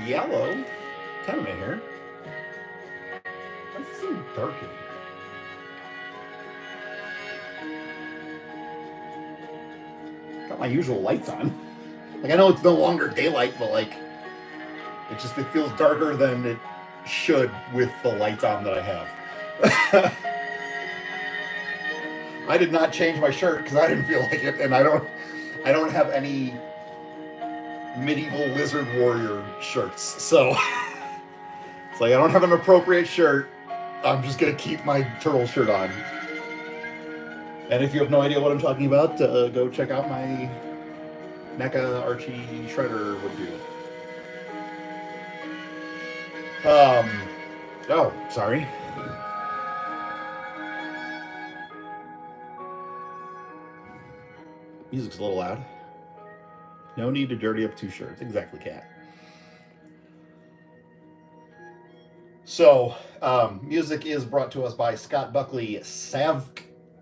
yellow TENIME here. Why does it seem dark in here? Got my usual lights on. Like, I know it's no longer daylight, but like, it feels darker than it should with the lights on that I have. I did not change my shirt because I didn't feel like it, and I don't have any medieval lizard warrior shirts, so it's like I don't have an appropriate shirt. I'm just gonna keep my turtle shirt on. And if you have no idea what I'm talking about, go check out my NECA Archie Shredder review. Oh, sorry. Music's a little loud. No need to dirty up two shirts. Exactly, cat. So, music is brought to us by Scott Buckley, Savk,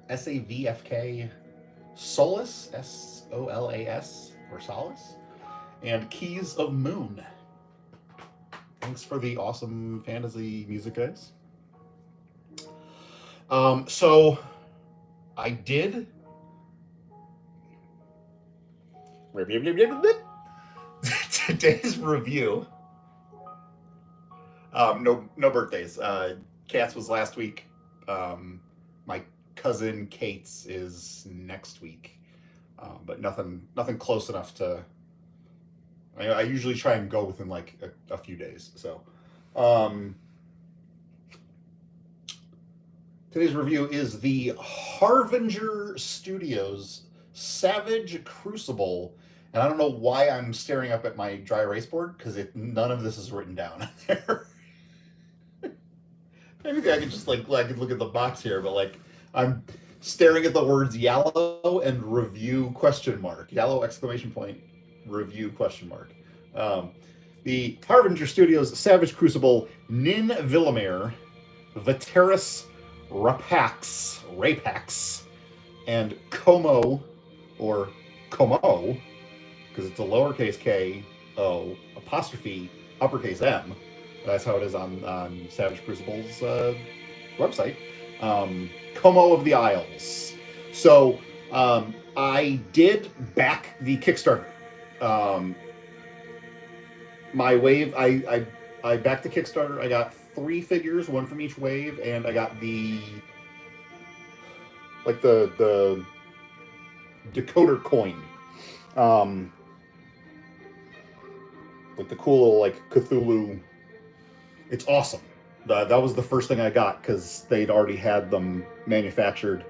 S-A-V-F-K, Solace, S-O-L-A-S, or Solace, and Keys of Moon. Thanks for the awesome fantasy music, guys. So, I did... Today's review. No birthdays. Kat's was last week. My cousin Kate's is next week. But nothing close enough to. I usually try and go within like a few days. So, today's review is the Harbinger Studios Savage Crucible. And I don't know why I'm staring up at my dry erase board, because none of this is written down there. Maybe I could just I could look at the box here, but like I'm staring at the words yellow and review ? Yellow exclamation point, review ? The Harbinger Studios Savage Crucible Nin Vilimir, Veteris Rapax, and Como, or Como, because it's a lowercase k, o, apostrophe, uppercase m. That's how it is on Savage Crucible's website. Como of the Isles. So I did back the Kickstarter. My wave, I backed the Kickstarter. I got 3 figures, 1 from each wave, and I got the decoder coin. Like the cool little like Cthulhu. It's awesome. That was the first thing I got because they'd already had them manufactured.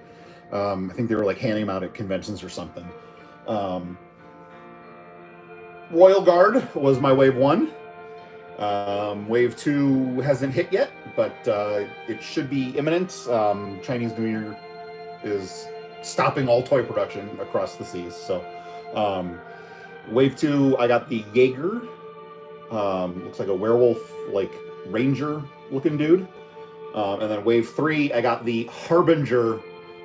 I think they were like handing them out at conventions or something. Royal Guard was my wave 1. Wave 2 hasn't hit yet, but it should be imminent. Chinese New Year is stopping all toy production across the seas. So wave 2, I got the Jaeger. Looks like a werewolf, like ranger looking dude. And then wave 3, I got the Harbinger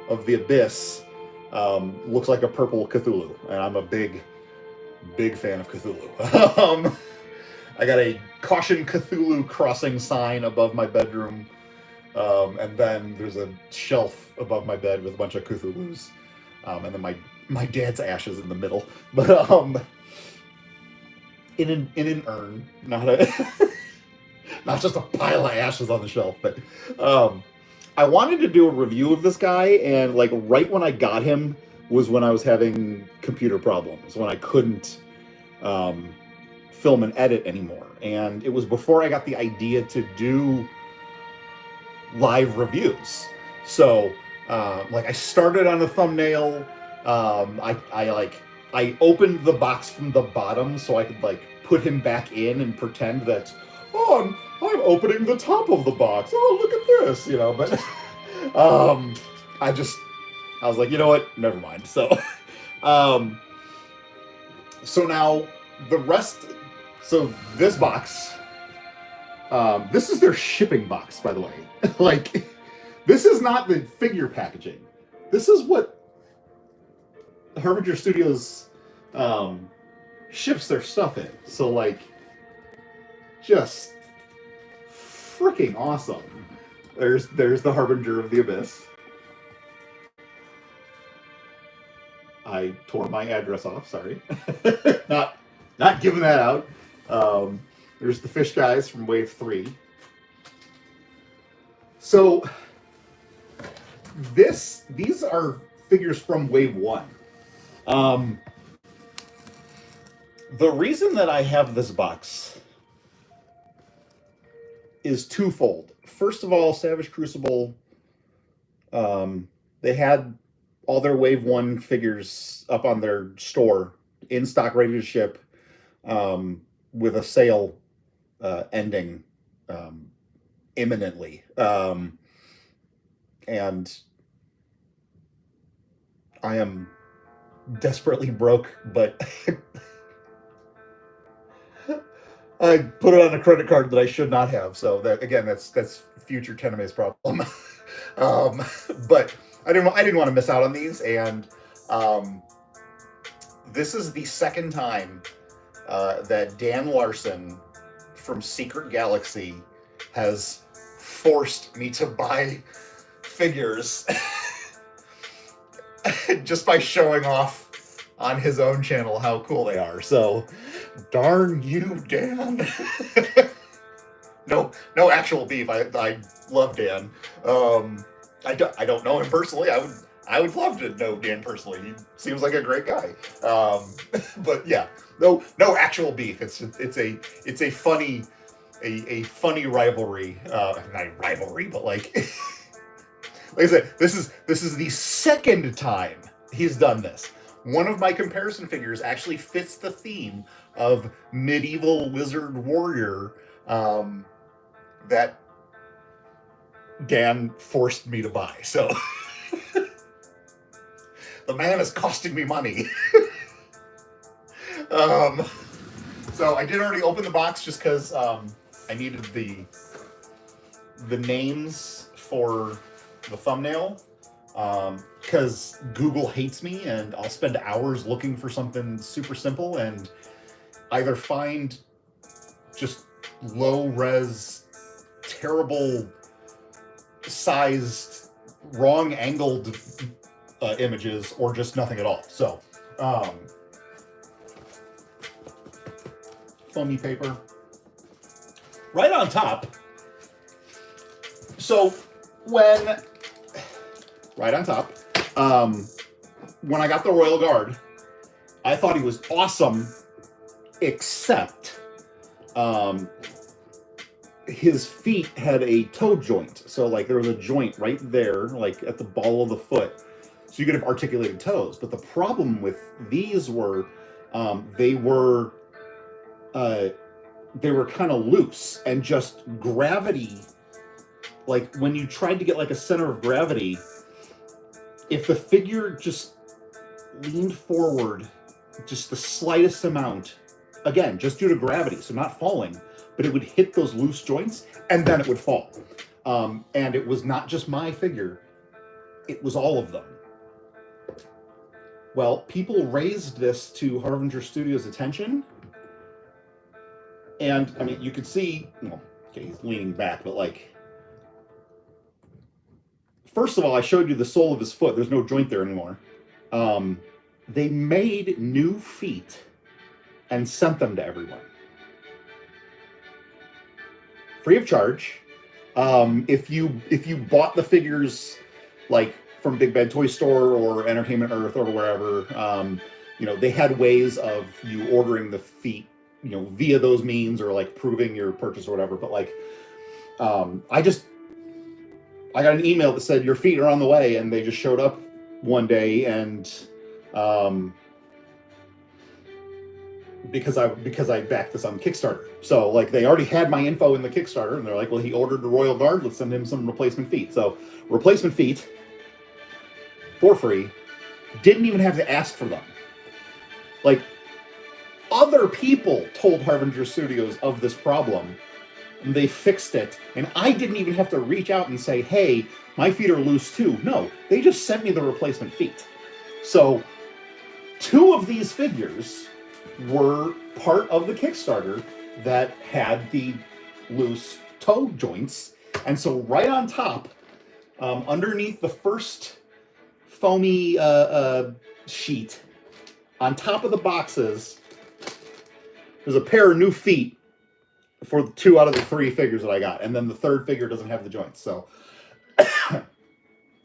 of the Abyss. Looks like a purple Cthulhu, and I'm a big fan of Cthulhu. I got a Caution Cthulhu crossing sign above my bedroom. And then there's a shelf above my bed with a bunch of Cthulhus. And then my dad's ashes in the middle. But in an urn, not just a pile of ashes on the shelf. But I wanted to do a review of this guy, and like right when I got him was when I was having computer problems, when I couldn't film and edit anymore. And it was before I got the idea to do live reviews. So I started on a thumbnail. I opened the box from the bottom so I could like put him back in and pretend that, oh, I'm opening the top of the box. Oh, look at this, but I was like, you know what? Never mind. So now the rest, so this box, this is their shipping box, by the way. Like, this is not the figure packaging. This is what Harbinger Studios ships their stuff in. So like, just freaking awesome. There's the Harbinger of the Abyss. I tore my address off, sorry. not giving that out. There's the fish guys from Wave 3. So these are figures from Wave 1. The reason that I have this box is twofold. First of all, Savage Crucible, they had all their Wave 1 figures up on their store, in stock, ready to ship, with a sale ending imminently. And I am desperately broke, but I put it on a credit card that I should not have. So that, again, that's future TENIME's problem. But I didn't want to miss out on these, and this is the second time that Dan Larson from Secret Galaxy has forced me to buy figures just by showing off on his own channel how cool they are. So, darn you, Dan. No actual beef. I love Dan. I don't know him personally. I would love to know Dan personally. He seems like a great guy. But yeah, no actual beef. It's a funny rivalry. Not a rivalry, but like like I said, this is the second time he's done this. One of my comparison figures actually fits the theme of medieval wizard warrior that Dan forced me to buy. So the man is costing me money. So I did already open the box just because I needed the names for the thumbnail, because Google hates me and I'll spend hours looking for something super simple and either find just low res, terrible sized, wrong angled images, or just nothing at all. So foamy paper right on top. So right on top, when I got the Royal Guard, I thought he was awesome, except his feet had a toe joint. So like there was a joint right there, like at the ball of the foot, so you could have articulated toes. But the problem with these were they were kind of loose, and just gravity, like when you tried to get like a center of gravity, if the figure just leaned forward just the slightest amount, again, just due to gravity, so not falling, but it would hit those loose joints and then it would fall. And it was not just my figure, it was all of them. Well, people raised this to Harbinger Studios' attention. And I mean, you could see, well, okay, he's leaning back, but like, first of all, I showed you the sole of his foot. There's no joint there anymore. They made new feet and sent them to everyone. Free of charge. If you bought the figures like from Big Bad Toy Store or Entertainment Earth or wherever, they had ways of you ordering the feet, via those means, or like proving your purchase or whatever. But like, I got an email that said your feet are on the way, and they just showed up one day, and because I backed this on Kickstarter. So like they already had my info in the Kickstarter, and they're like, well, he ordered the Royal Guard, let's send him some replacement feet. So replacement feet for free. Didn't even have to ask for them. Like, other people told Harbinger Studios of this problem, and they fixed it, and I didn't even have to reach out and say, hey, my feet are loose too. No, they just sent me the replacement feet. So 2 of these figures were part of the Kickstarter, that had the loose toe joints. And so right on top, underneath the first foamy sheet, on top of the boxes, there's a pair of new feet for 2 out of the 3 figures that I got. And then the third figure doesn't have the joints. So,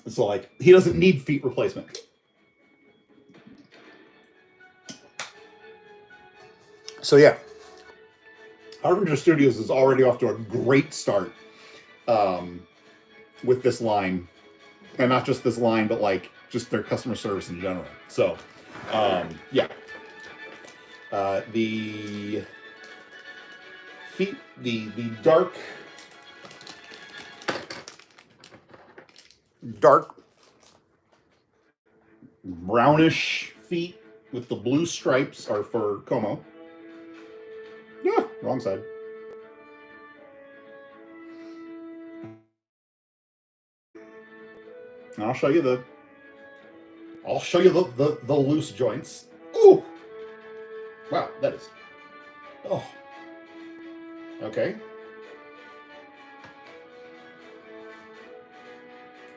so like, he doesn't need feet replacement. So yeah, Harbinger Studios is already off to a great start with this line. And not just this line, but like just their customer service in general. So, yeah. The feet, the dark brownish feet with the blue stripes are for Como. Yeah, wrong side. And I'll show you the loose joints. Ooh! Wow, that is. Oh. Okay.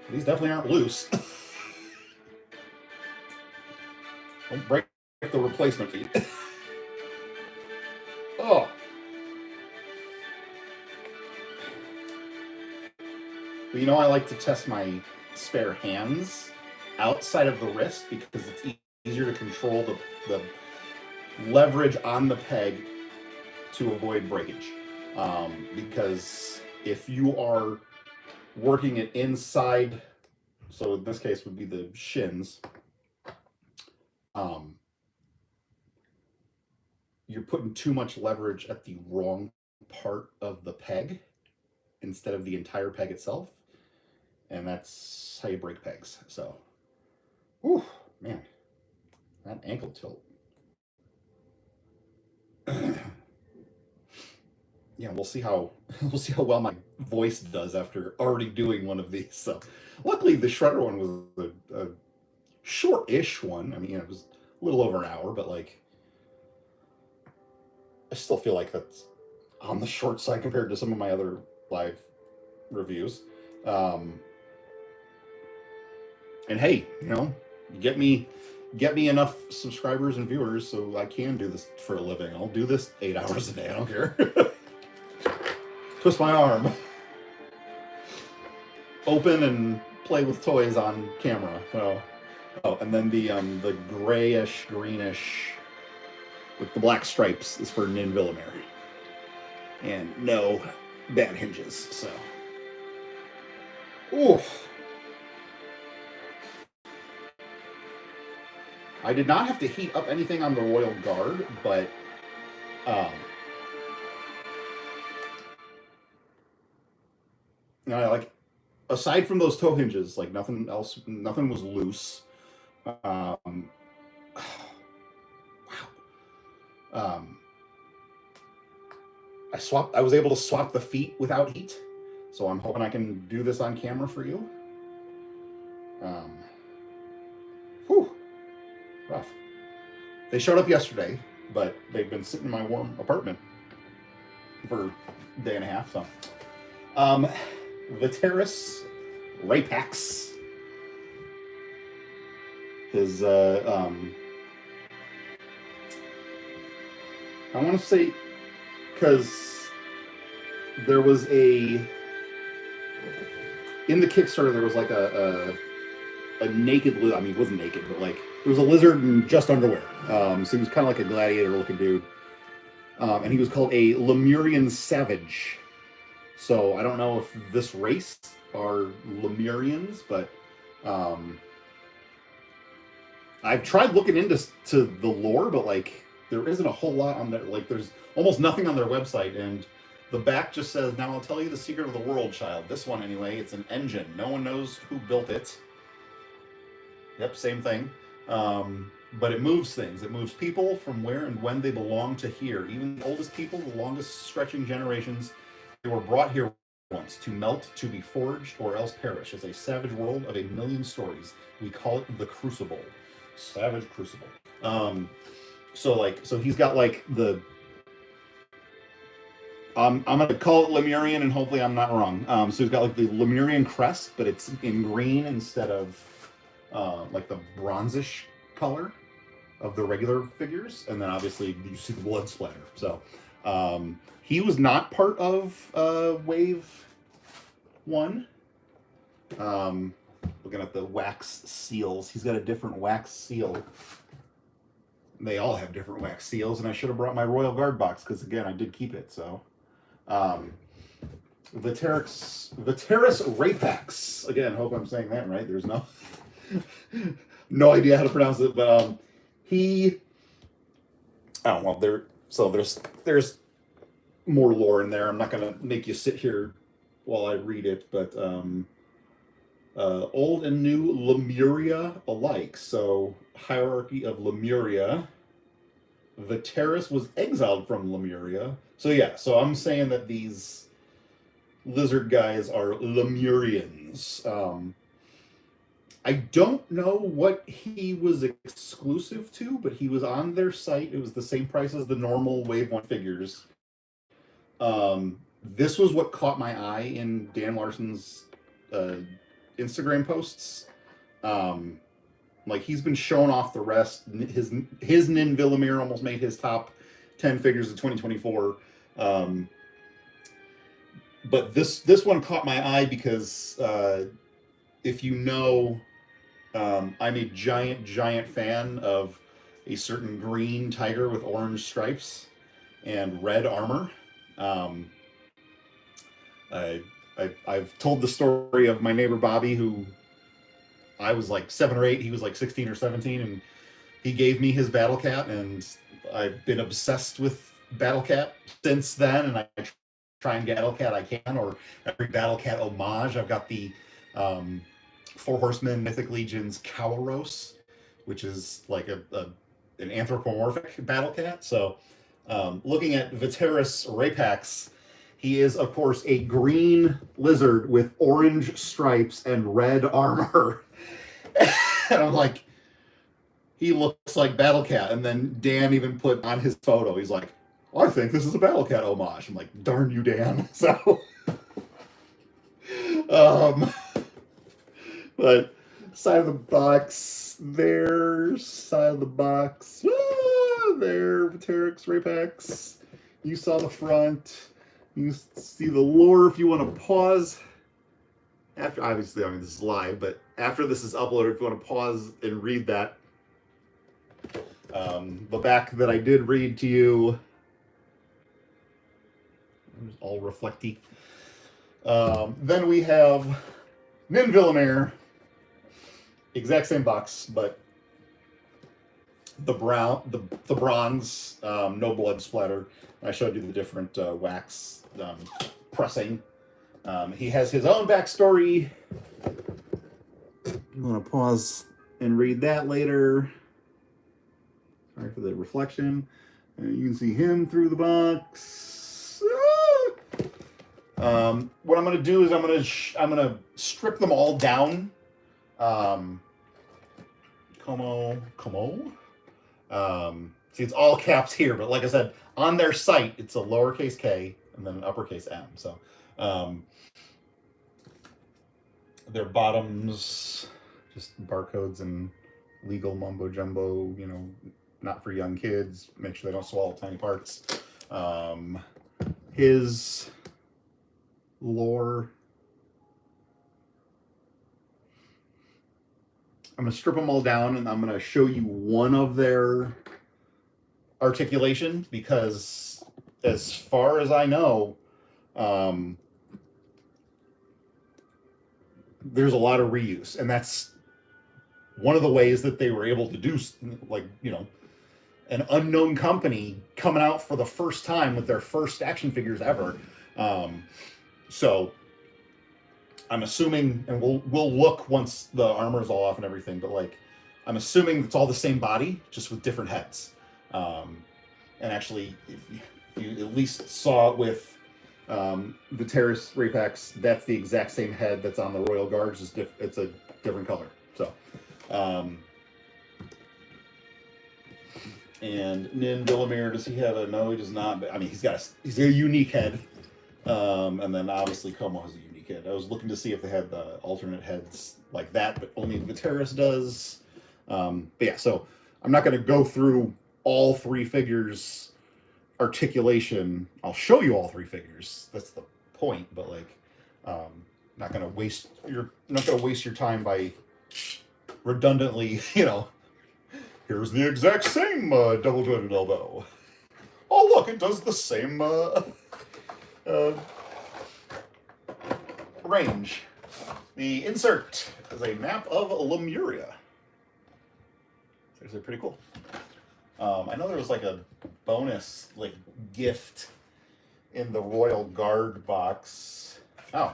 These definitely aren't loose. Don't break the replacement feet. Oh. But you know, I like to test my spare hands outside of the wrist because it's easier to control the leverage on the peg to avoid breakage. Because if you are working it inside, so in this case would be the shins, you're putting too much leverage at the wrong part of the peg instead of the entire peg itself. And that's how you break pegs. So, whew, man, that ankle tilt. Yeah, we'll see how well my voice does after already doing one of these. So, luckily the Shredder one was a short-ish one. I mean, you know, it was a little over an hour, but like, I still feel like that's on the short side compared to some of my other live reviews. And hey, you know, get me enough subscribers and viewers so I can do this for a living. I'll do this 8 hours a day. I don't care. Twist my arm. Open and play with toys on camera. Oh, and then the grayish, greenish with the black stripes is for Nin Vilimir. And no bad hinges, so. Ooh. I did not have to heat up anything on the Royal Guard, but like, aside from those toe hinges, like nothing was loose. Wow. I was able to swap the feet without heat, so I'm hoping I can do this on camera for you. Whew. Rough. They showed up yesterday, but they've been sitting in my warm apartment for a day and a half. So, Veteris Rapax. His I want to say, because there was in the Kickstarter there was like a naked, I mean, he wasn't naked, but like it was a lizard in just underwear. So he was kind of like a gladiator looking dude. And he was called a Lemurian Savage. So I don't know if this race are Lemurians, but I've tried looking into the lore, but like there isn't a whole lot on there. Like there's almost nothing on their website, and the back just says, "Now I'll tell you the secret of the world, child." This one anyway, it's an engine. No one knows who built it. Yep, same thing. But it moves things. It moves people from where and when they belong to here. Even the oldest people, the longest stretching generations, they were brought here once to melt, to be forged, or else perish. It's a savage world of a million stories. We call it the Crucible. Savage Crucible. So he's got like the I'm going to call it Lemurian, and hopefully I'm not wrong. So he's got like the Lemurian crest, but it's in green instead of like the bronzish color of the regular figures. And then obviously you see the blood splatter. So he was not part of Wave 1. Looking at the wax seals, he's got a different wax seal. They all have different wax seals, and I should have brought my Royal Guard box because, again, I did keep it. So, Veteris Rapax. Again, hope I'm saying that right. There's no idea how to pronounce it, but he. Oh well, there's more lore in there. I'm not gonna make you sit here while I read it, but old and new Lemuria alike. So hierarchy of Lemuria. Veteris was exiled from Lemuria. So yeah, so I'm saying that these lizard guys are Lemurians. I don't know what he was exclusive to, but he was on their site. It was the same price as the normal Wave 1 figures. This was what caught my eye in Dan Larson's Instagram posts. Like, he's been showing off the rest. His Nin Vilimir almost made his top 10 figures of 2024. But this one caught my eye because if you know, I'm a giant fan of a certain green tiger with orange stripes and red armor. I've told the story of my neighbor Bobby, who I was like 7 or 8, he was like 16 or 17, and he gave me his Battle Cat, and I've been obsessed with Battle Cat since then, and I try and get Battle Cat I can, or every Battle Cat homage. I've got the Four Horsemen Mythic Legions Cowleros, which is like an anthropomorphic Battle Cat. So looking at Veteris Rapax, he is, of course, a green lizard with orange stripes and red armor. And I'm like, he looks like Battle Cat. And then Dan even put on his photo, he's like, I think this is a Battle Cat homage. I'm like, darn you, Dan. So, but side of the box there, side of the box, there, Veteris Rapax. You saw the front. You see the lore if you want to pause. After, obviously, I mean, this is live, but after this is uploaded, if you want to pause and read that. The back that I did read to you, all reflecty. Then we have Nin Vilimir, exact same box, but the bronze, no blood splatter. I showed you the different wax pressing. He has his own backstory. You want to pause and read that later. Sorry for the reflection. You can see him through the box. What I'm going to do is I'm going to strip them all down. Como. See, it's all caps here, but like I said, on their site, it's a lowercase k and then an uppercase M. So their bottoms, just barcodes and legal mumbo jumbo, you know, not for young kids. Make sure they don't swallow tiny parts. His lore. I'm going to strip them all down, and I'm going to show you one of their articulation, because as far as I know, there's a lot of reuse, and that's one of the ways that they were able to do, like, you know, an unknown company coming out for the first time with their first action figures ever. So I'm assuming, and we'll look once the armor's all off and everything, but like, I'm assuming it's all the same body, just with different heads. And actually, if you at least saw it with Veteris Rapax, that's the exact same head that's on the Royal Guards. It's a different color. So And Nin Vilimir, does he have a? No, he does not. But I mean, he's a unique head. And then obviously Como has a unique head. I was looking to see if they had the alternate heads like that, but only Veteris does. But yeah, so I'm not going to go through all three figures articulation. I'll show you all three figures. That's the point. But like, not going to waste your time by redundantly, here's the exact same double-jointed elbow. Oh look, it does the same range. The insert is a map of Lemuria. It's actually pretty cool. I know there was like a bonus gift in the Royal Guard box. Oh.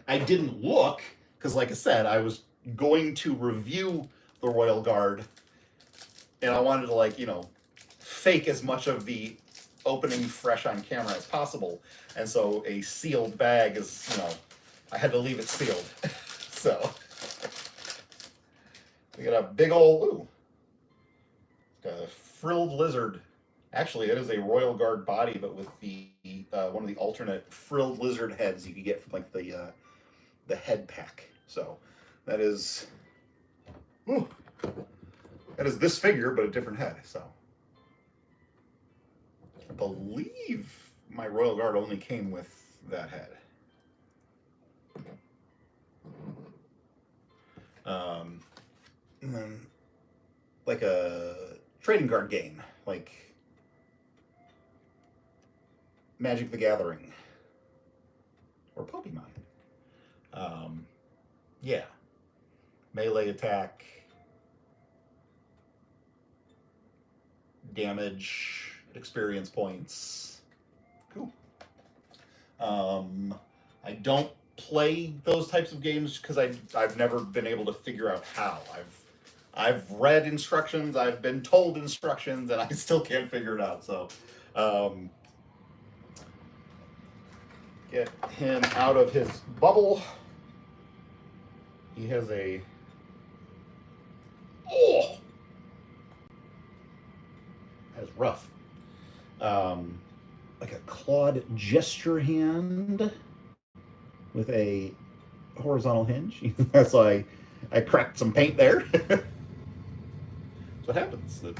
I didn't look because, like I said, I was going to review the Royal Guard, and I wanted to fake as much of the opening fresh on camera as possible. And so a sealed bag is, I had to leave it sealed. So we got a big old got a frilled lizard. Actually, it is a Royal Guard body, but with the one of the alternate frilled lizard heads you could get from the head pack. So that is this figure, but a different head. So I believe my Royal Guard only came with that head. And then like a trading card game, like Magic the Gathering or Pokemon. Yeah. Melee attack, damage, experience points. Cool. I don't play those types of games because I've never been able to figure out how. I've read instructions, I've been told instructions, and I still can't figure it out. So get him out of his bubble. He has a that is rough. Like a clawed gesture hand with a horizontal hinge. So I cracked some paint there. That's what happens. The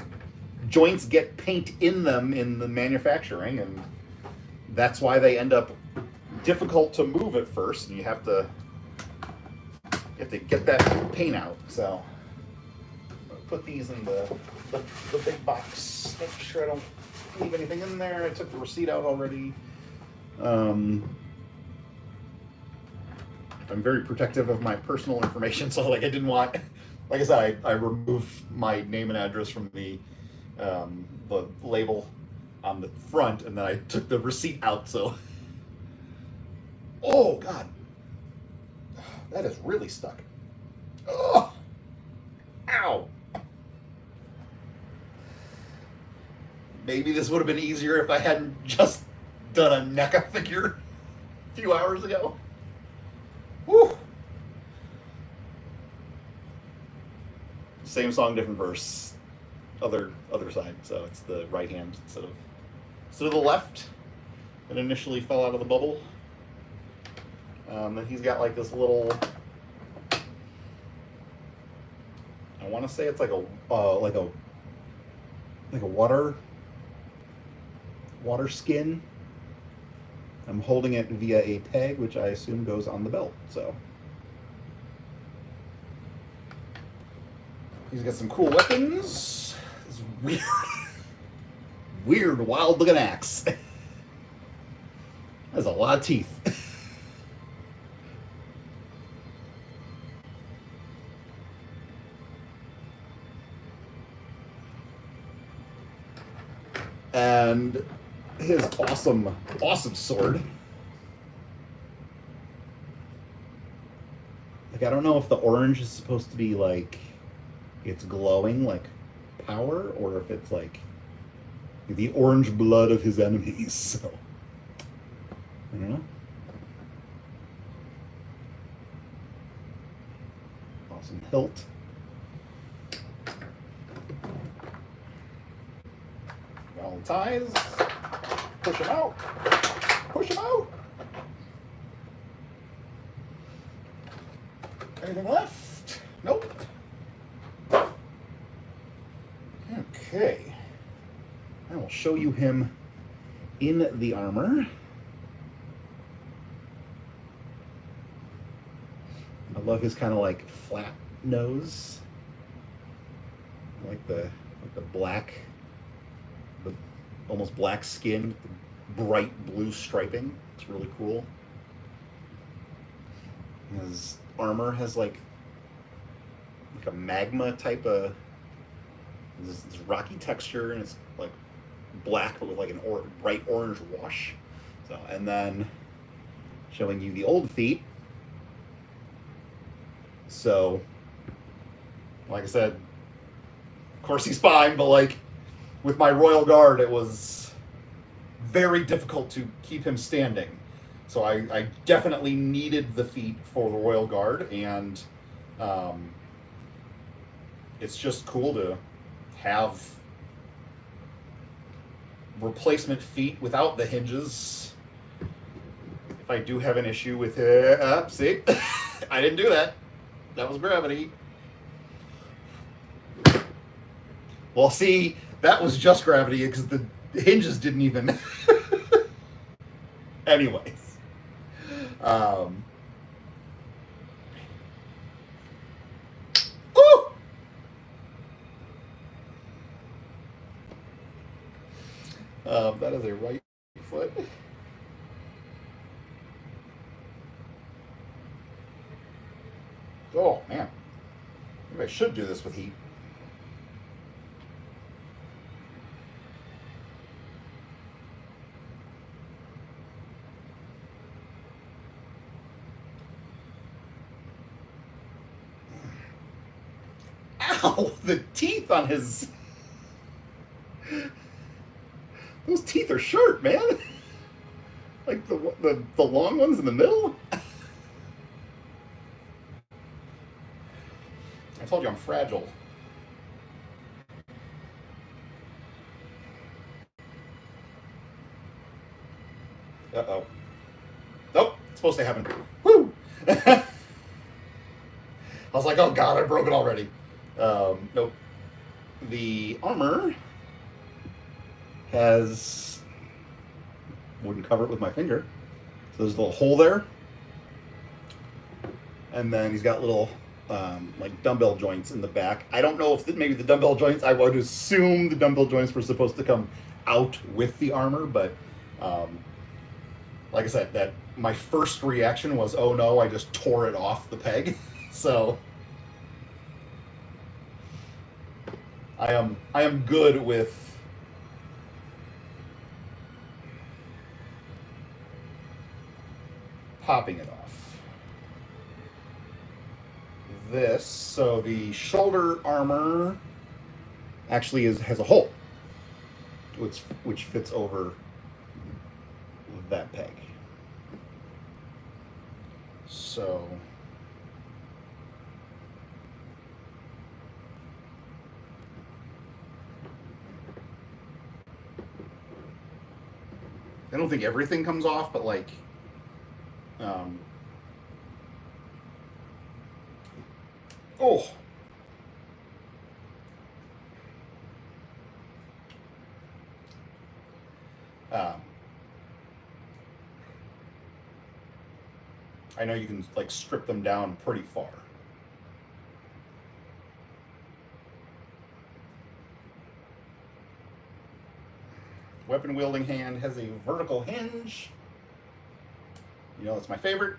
joints get paint in them in the manufacturing, and that's why they end up difficult to move at first, and you have to get that paint out. So I'm gonna put these in the big box. Make sure I don't leave anything in there. I took the receipt out already. I'm very protective of my personal information, so I didn't want, like I said, I removed my name and address from the label on the front, and then I took the receipt out. So, oh God, that is really stuck. Oh, ow. Maybe this would have been easier if I hadn't just done a NECA figure a few hours ago. Woo. Same song, different verse. Other side. So it's the right hand instead of the left that initially fell out of the bubble. And he's got like this little. I want to say it's like a water skin. I'm holding it via a peg, which I assume goes on the belt. So he's got some cool weapons. This weird, wild-looking axe. Has a lot of teeth. And his awesome sword. Like, I don't know if the orange is supposed to be like it's glowing like power, or if it's like the orange blood of his enemies. So I don't know. Awesome hilt. All the ties. Push him out. Push him out. Anything left? Nope. Okay. I will show you him in the armor. I love his kind of like flat nose. I like the black, the almost black skin, the bright blue striping. It's really cool. His armor has like a magma type of this rocky texture, and it's like black but with like an bright orange wash. So, and then showing you the old feet. So, like I said, of course he's fine, but like with my Royal Guard, it was very difficult to keep him standing. So I definitely needed the feet for the Royal Guard, and it's just cool to have replacement feet without the hinges. If I do have an issue with it, see, I didn't do that. That was gravity. Well, see, that was just gravity because the hinges didn't even. Anyways. Ooh! That is a right foot. Oh, man. Maybe I should do this with heat. Ow! The teeth on his... Those teeth are sharp, man. Like the long ones in the middle. I told you I'm fragile. Uh-oh. Nope, it's supposed to happen. Woo! I was like, oh god, I broke it already. Nope. The armor has... Wouldn't cover it with my finger. So there's a little hole there. And then he's got little like dumbbell joints in the back. I don't know if maybe the dumbbell joints, I would assume the dumbbell joints were supposed to come out with the armor, but like I said, that my first reaction was, oh no, I just tore it off the peg. So I am good with popping it off. This, so the shoulder armor actually has a hole, which fits over that peg. So I don't think everything comes off, but like oh. I know you can like strip them down pretty far. Weapon wielding hand has a vertical hinge. You know, that's my favorite.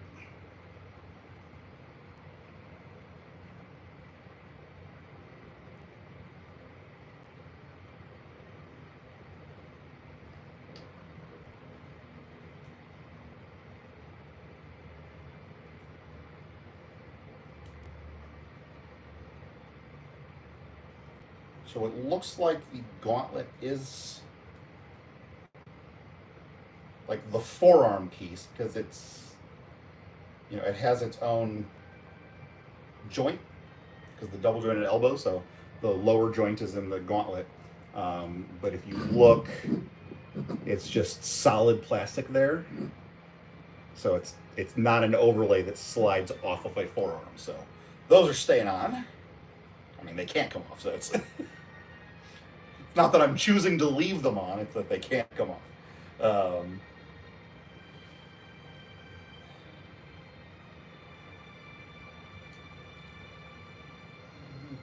So it looks like the gauntlet is like the forearm piece, because it's, you know, it has its own joint because the double jointed elbow, so the lower joint is in the gauntlet. But if you look, it's just solid plastic there. So it's not an overlay that slides off of a forearm. So those are staying on. I mean, they can't come off, so it's not that I'm choosing to leave them on, it's that they can't come off.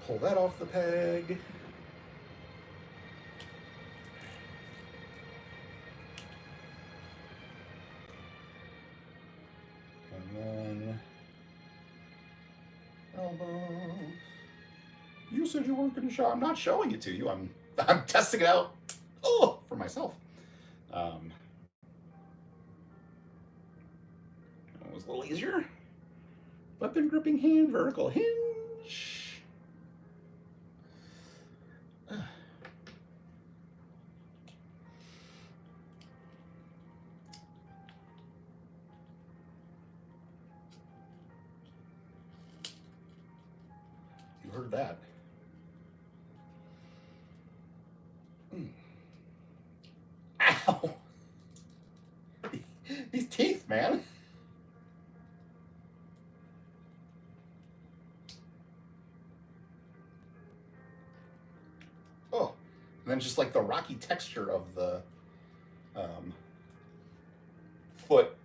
Pull that off the peg. And then elbow. You said you weren't going to show. I'm not showing it to you. I'm testing it out. Oh, for myself. That was a little easier. Weapon gripping hand, vertical hinge. You heard that. Ow! These teeth, man. Oh, and then just like the rocky texture of the foot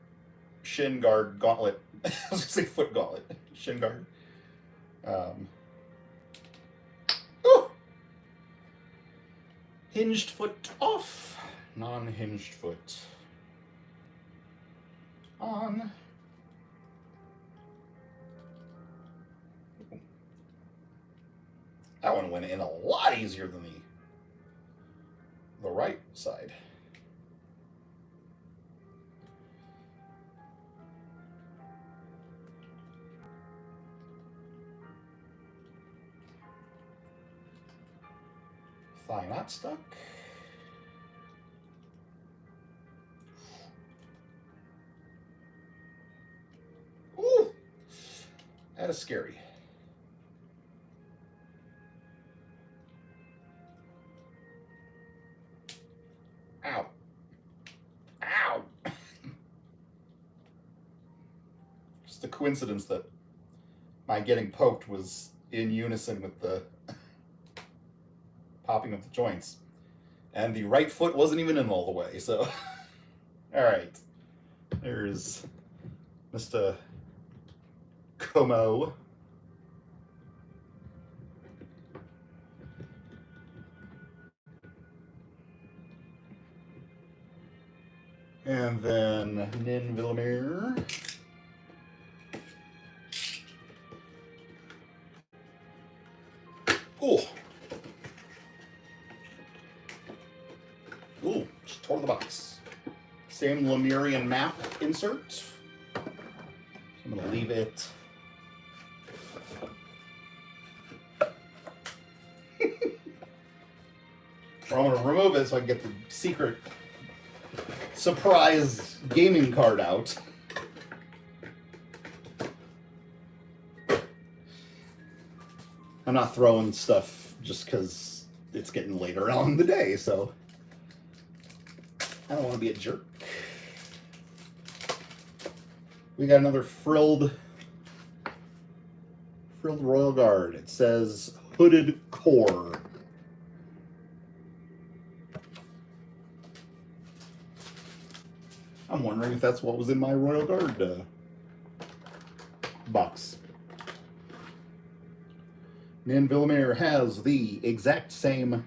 shin guard gauntlet. I was gonna say foot gauntlet, shin guard. Hinged foot off, non-hinged foot on. That one went in a lot easier than the right side. Thigh not stuck. Ooh, that is scary. Ow. Ow. Just a coincidence that my getting poked was in unison with the popping of the joints. And the right foot wasn't even in all the way, so. All right. There's Mr. Como. And then Nin Vilimir. Ooh. Ooh, just tore the box. Same Lemurian map insert. So I'm gonna leave it. Or I'm gonna remove it so I can get the secret surprise gaming card out. I'm not throwing stuff just because it's getting later on in the day, so I don't want to be a jerk. We got another frilled Royal Guard. It says Hooded Core. I'm wondering if that's what was in my Royal Guard box. Nin Vilimir has the exact same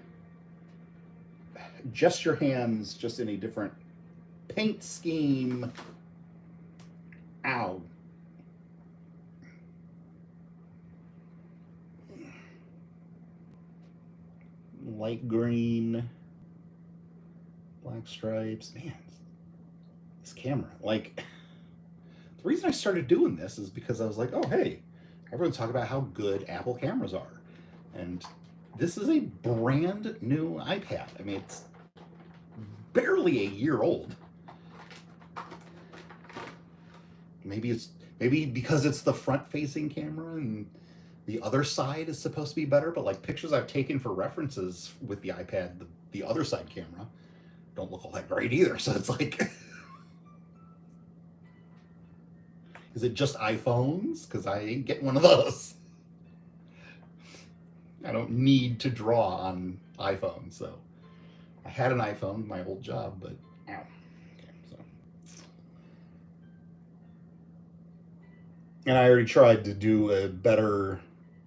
gesture hands, just in a different paint scheme. Ow. Light green, black stripes. Man, this camera, like, the reason I started doing this is because I was like, oh, hey, everyone's talking about how good Apple cameras are. And this is a brand new iPad. I mean, it's barely a year old. Maybe because it's the front-facing camera and the other side is supposed to be better, but like pictures I've taken for references with the iPad, the other side camera, don't look all that great either. So it's like, is it just iPhones? Because I ain't getting one of those. I don't need to draw on iPhone. So I had an iPhone, my old job, but ow. Okay, so. And I already tried to do a better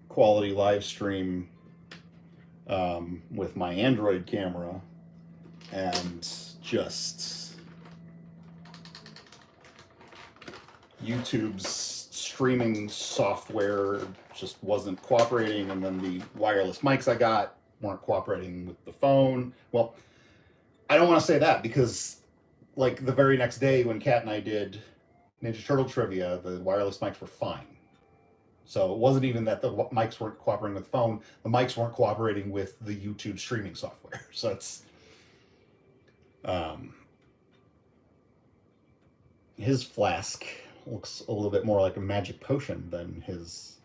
quality live stream with my Android camera, and just YouTube's streaming software just wasn't cooperating, and then the wireless mics I got weren't cooperating with the phone. Well, I don't want to say that, because like the very next day when Kat and I did Ninja Turtle trivia, the wireless mics were fine. So it wasn't even that the mics weren't cooperating with the phone, the mics weren't cooperating with the YouTube streaming software. So it's his flask looks a little bit more like a magic potion than his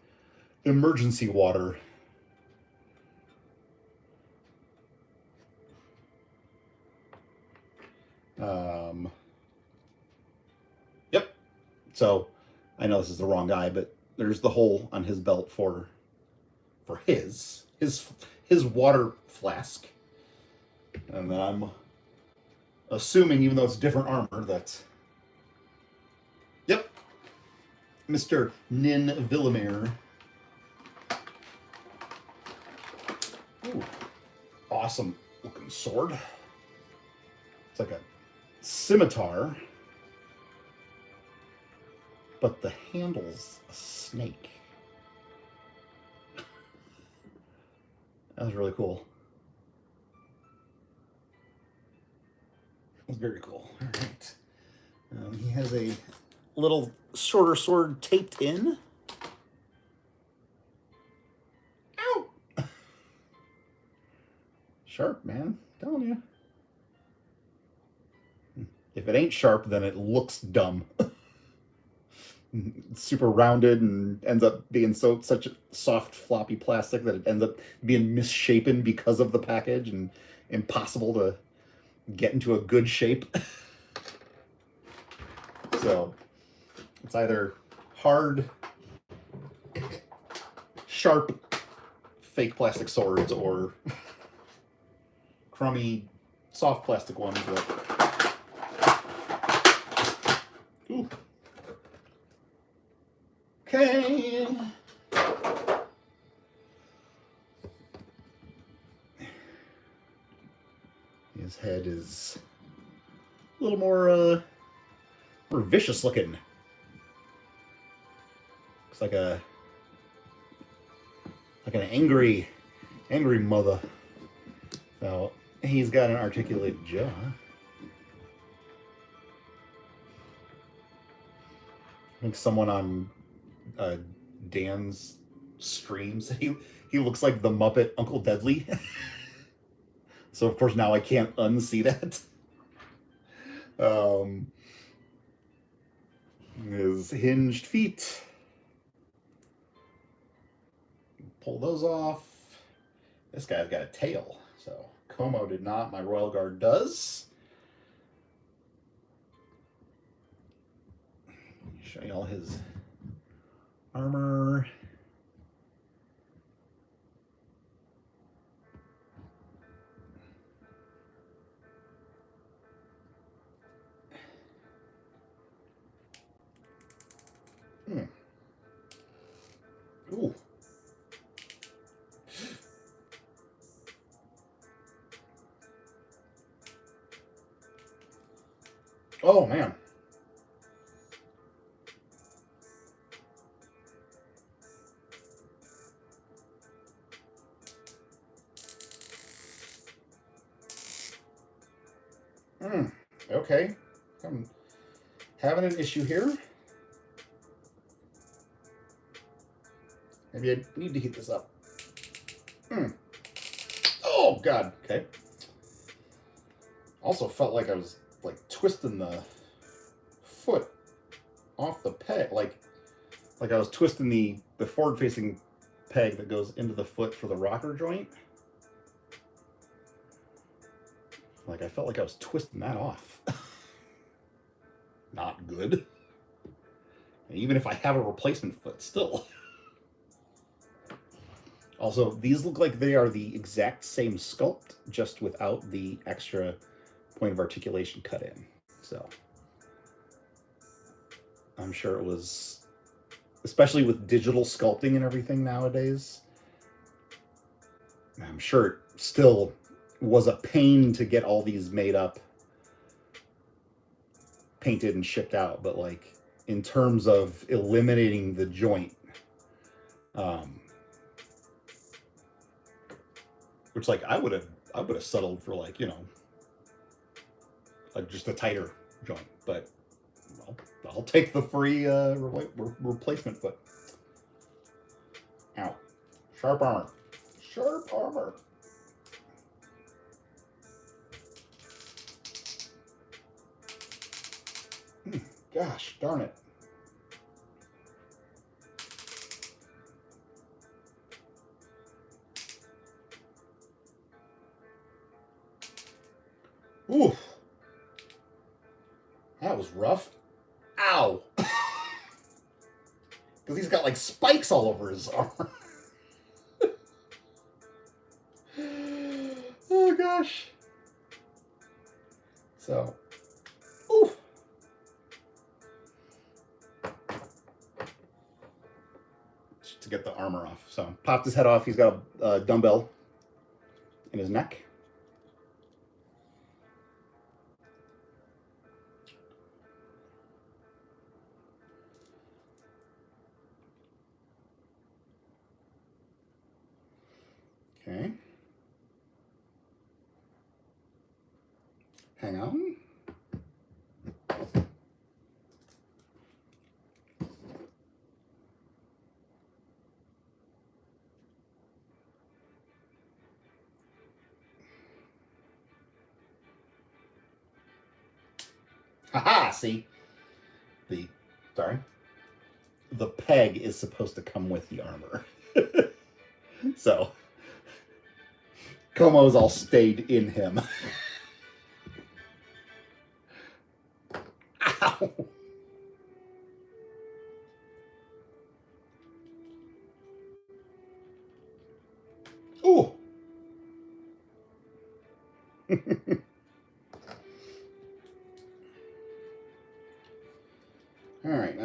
emergency water. Yep. So I know this is the wrong guy, but there's the hole on his belt for his water flask. And then I'm assuming, even though it's different armor, that, yep, Mr. Nin Vilimir. Ooh, awesome looking sword. It's like a scimitar, but the handle's a snake. That was really cool. That was very cool. All right. He has a little shorter sword taped in. Ow! Sharp, man. I'm telling you. If it ain't sharp, then it looks dumb. It's super rounded and ends up being such a soft, floppy plastic that it ends up being misshapen because of the package and impossible to get into a good shape. So it's either hard, sharp, fake plastic swords, or crummy, soft plastic ones that... Ooh. Okay. His head is a little more vicious looking. Looks like an angry mother. So he's got an articulated jaw. I think someone on Dan's streams, he looks like the Muppet Uncle Deadly. So of course now I can't unsee that. His hinged feet. Pull those off. This guy's got a tail. So Como did not. My Royal Guard does. Show you all his armor. Ooh. Oh, man. Okay. I'm having an issue here. Maybe I need to heat this up. Oh, God. Okay. Also felt like I was, like, twisting the foot off the peg. Like I was twisting the forward-facing peg that goes into the foot for the rocker joint. Like, I felt like I was twisting that off. Not good. And even if I have a replacement foot, still. Also, these look like they are the exact same sculpt, just without the extra point of articulation cut in. So, I'm sure it was, especially with digital sculpting and everything nowadays, I'm sure it still was a pain to get all these made up, painted, and shipped out. But like, in terms of eliminating the joint, which like I would have settled for, like, you know, like just a tighter joint, but well, I'll take the free replacement foot. Ow. Sharp armor. Sharp armor. Gosh darn it. Oof. That was rough. Ow. Because he's got like spikes all over his armor. Oh gosh. So, oof. Just to get the armor off. So, popped his head off. He's got a dumbbell in his neck. Okay. Hang on. Haha, see? The peg is supposed to come with the armor. So, Como's all stayed in him. Ow! Ooh! All right,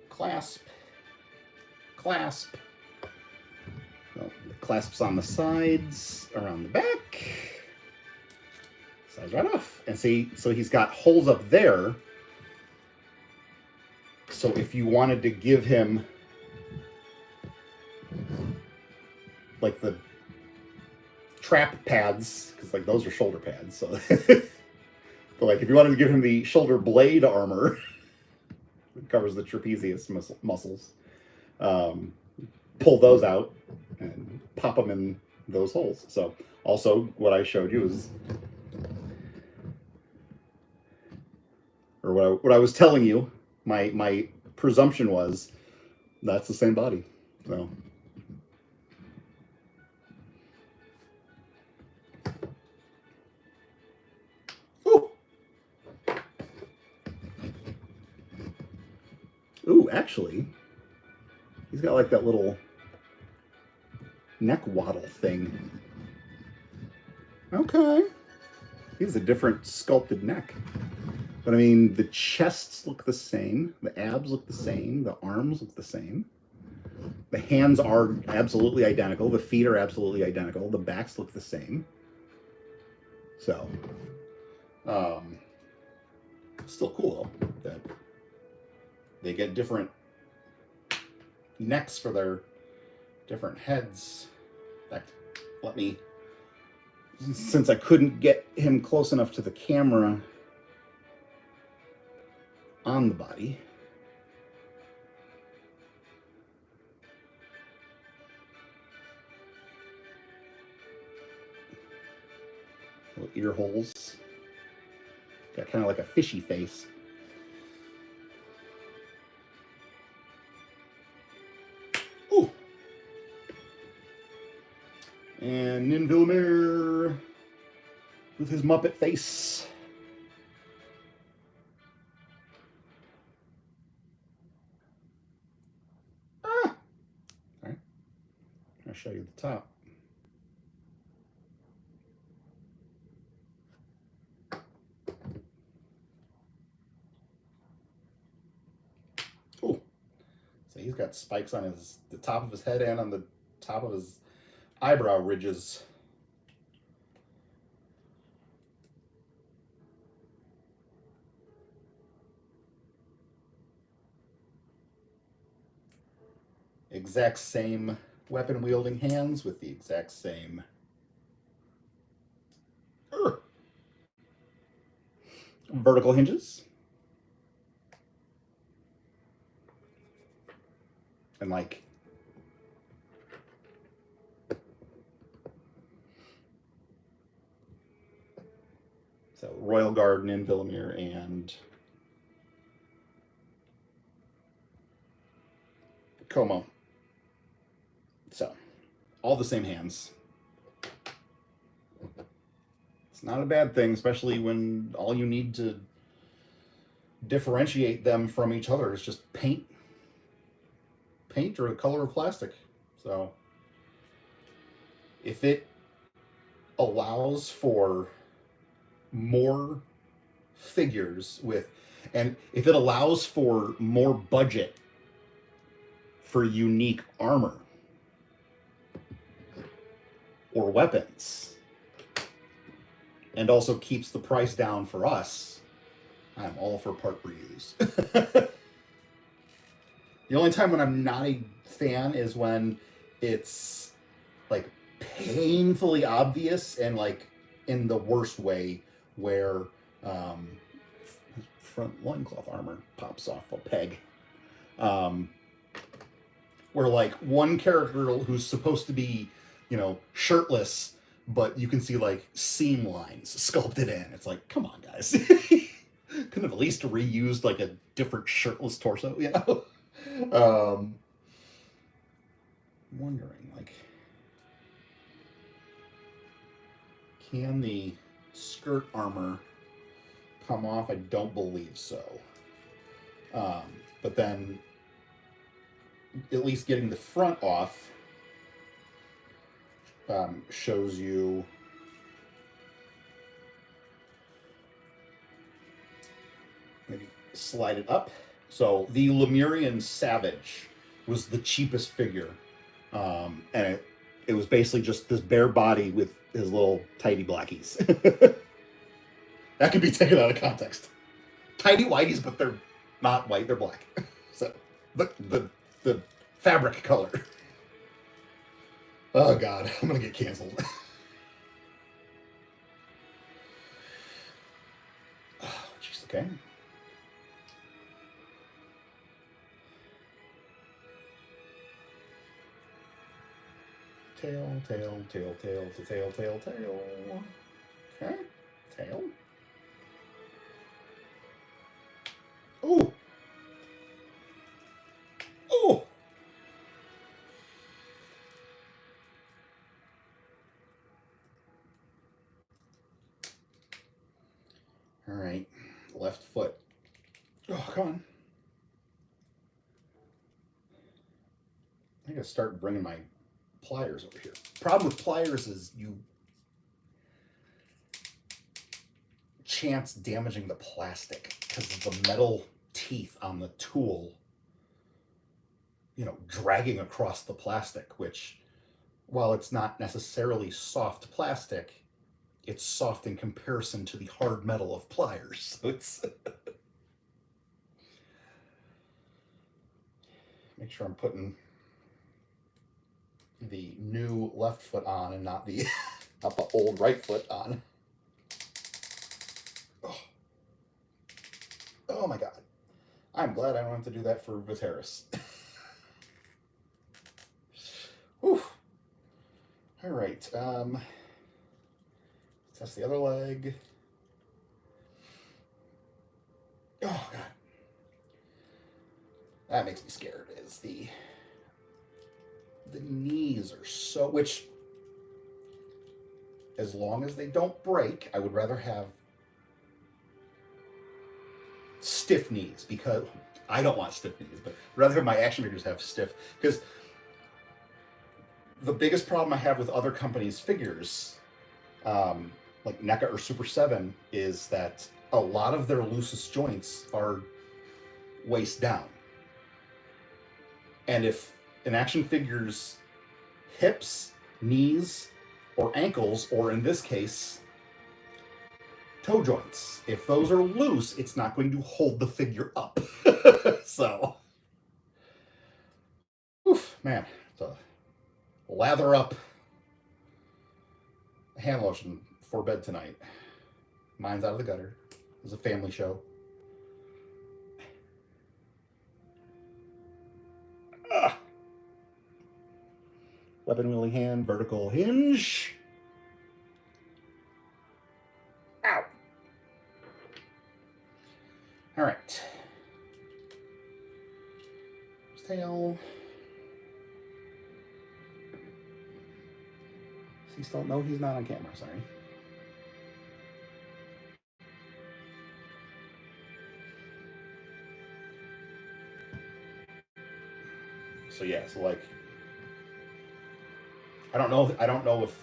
clasp. Well, the clasps on the sides, around the back. Sides right off. And see, so he's got holes up there. So if you wanted to give him like the trap pads, because like those are shoulder pads, so but like if you wanted to give him the shoulder blade armor, it covers the trapezius muscles, pull those out and pop them in those holes. So also what I showed you is, or what I was telling you, my presumption was that's the same body. So ooh, actually, he's got like that little neck waddle thing. Okay. He has a different sculpted neck. But I mean, the chests look the same, the abs look the same, the arms look the same. The hands are absolutely identical, the feet are absolutely identical, the backs look the same. So, still cool though, that they get different necks for their different heads. In fact, let me, since I couldn't get him close enough to the camera on the body, little ear holes, got kind of like a fishy face. And Nin Vilimir with his Muppet face. All right. I'll show you the top. Oh, so he's got spikes on the top of his head and on the top of his eyebrow ridges. Exact same weapon wielding hands with the exact same vertical hinges. And like so Royal Guard, Nin Vilimir, and Como. So, all the same hands. It's not a bad thing, especially when all you need to differentiate them from each other is just paint. Paint or the color of plastic. So, if it allows for more figures and if it allows for more budget for unique armor or weapons, and also keeps the price down for us, I'm all for part reuse. The only time when I'm not a fan is when it's like painfully obvious and like in the worst way, where front loincloth armor pops off a peg. Where like one character who's supposed to be, you know, shirtless, but you can see like seam lines sculpted in. It's like, come on, guys. Couldn't have at least reused like a different shirtless torso, you know? Wondering, like, can the skirt armor come off? I don't believe so. But then at least getting the front off shows you maybe slide it up. So the Lemurian Savage was the cheapest figure, and it was basically just this bare body with his little tidy blackies. That could be taken out of context. Tidy whiteys, but they're not white; they're black. So the fabric color. Oh God, I'm gonna get canceled. Oh, jeez. Okay. Tail. Okay, tail. Oh. Oh. All right, left foot. Oh, come on. I gotta start bringing my pliers over here. Problem with pliers is you chance damaging the plastic because of the metal teeth on the tool, you know, dragging across the plastic, which, while it's not necessarily soft plastic, it's soft in comparison to the hard metal of pliers. So it's make sure I'm putting the new left foot on and not the not the old right foot on. Oh. Oh my God. I'm glad I don't have to do that for Veteris. Whew. All right. Test the other leg. Oh God. That makes me scared. Is the knees are so, which as long as they don't break, I would rather have stiff knees, because I don't want stiff knees, but rather have my action figures have stiff, because the biggest problem I have with other companies' figures, like NECA or Super 7, is that a lot of their loosest joints are waist down. And if an action figure's hips, knees, or ankles, or in this case, toe joints, if those are loose, it's not going to hold the figure up. So, oof, man, so lather up hand lotion for bed tonight. Mine's out of the gutter. It was a family show. Weapon wielding hand, vertical hinge. Ow. All right. Tail. He still no, he's not on camera. Sorry. So yeah, so like, I don't know if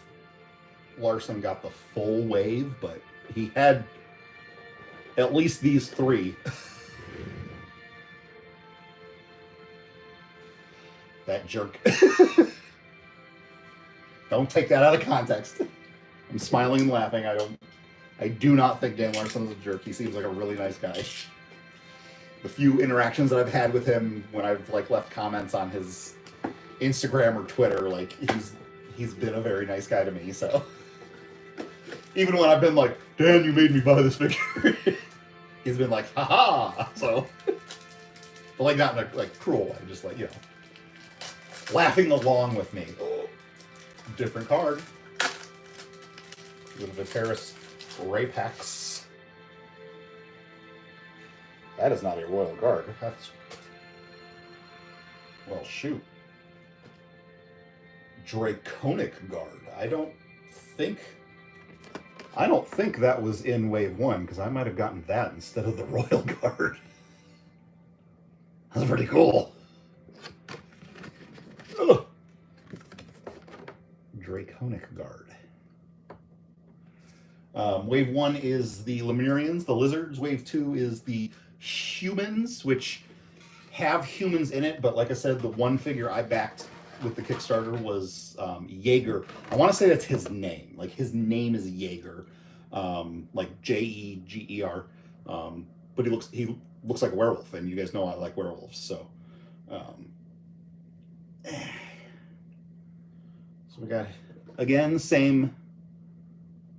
Larson got the full wave, but he had at least these three. That jerk. Don't take that out of context. I'm smiling and laughing. I do not think Dan Larson is a jerk. He seems like a really nice guy. The few interactions that I've had with him when I've like left comments on his Instagram or Twitter, like he's been a very nice guy to me. So even when I've been like, Dan, you made me buy this figure, he's been like, haha. So, but like not in a like cruel way, just like, you know, laughing along with me. Different card. With Veteris Rapax. That is not a Royal Guard. That's, well, shoot. Draconic Guard. I don't think that was in Wave 1, because I might have gotten that instead of the Royal Guard. That's pretty cool. Ugh. Draconic Guard. Wave 1 is the Lemurians, the lizards. Wave 2 is the humans, which have humans in it, but like I said, the one figure I backed with the Kickstarter was Jaeger. I want to say that's his name. Like, his name is Jaeger, like Jeger. But he looks like a werewolf, and you guys know I like werewolves, so. So we got, again, same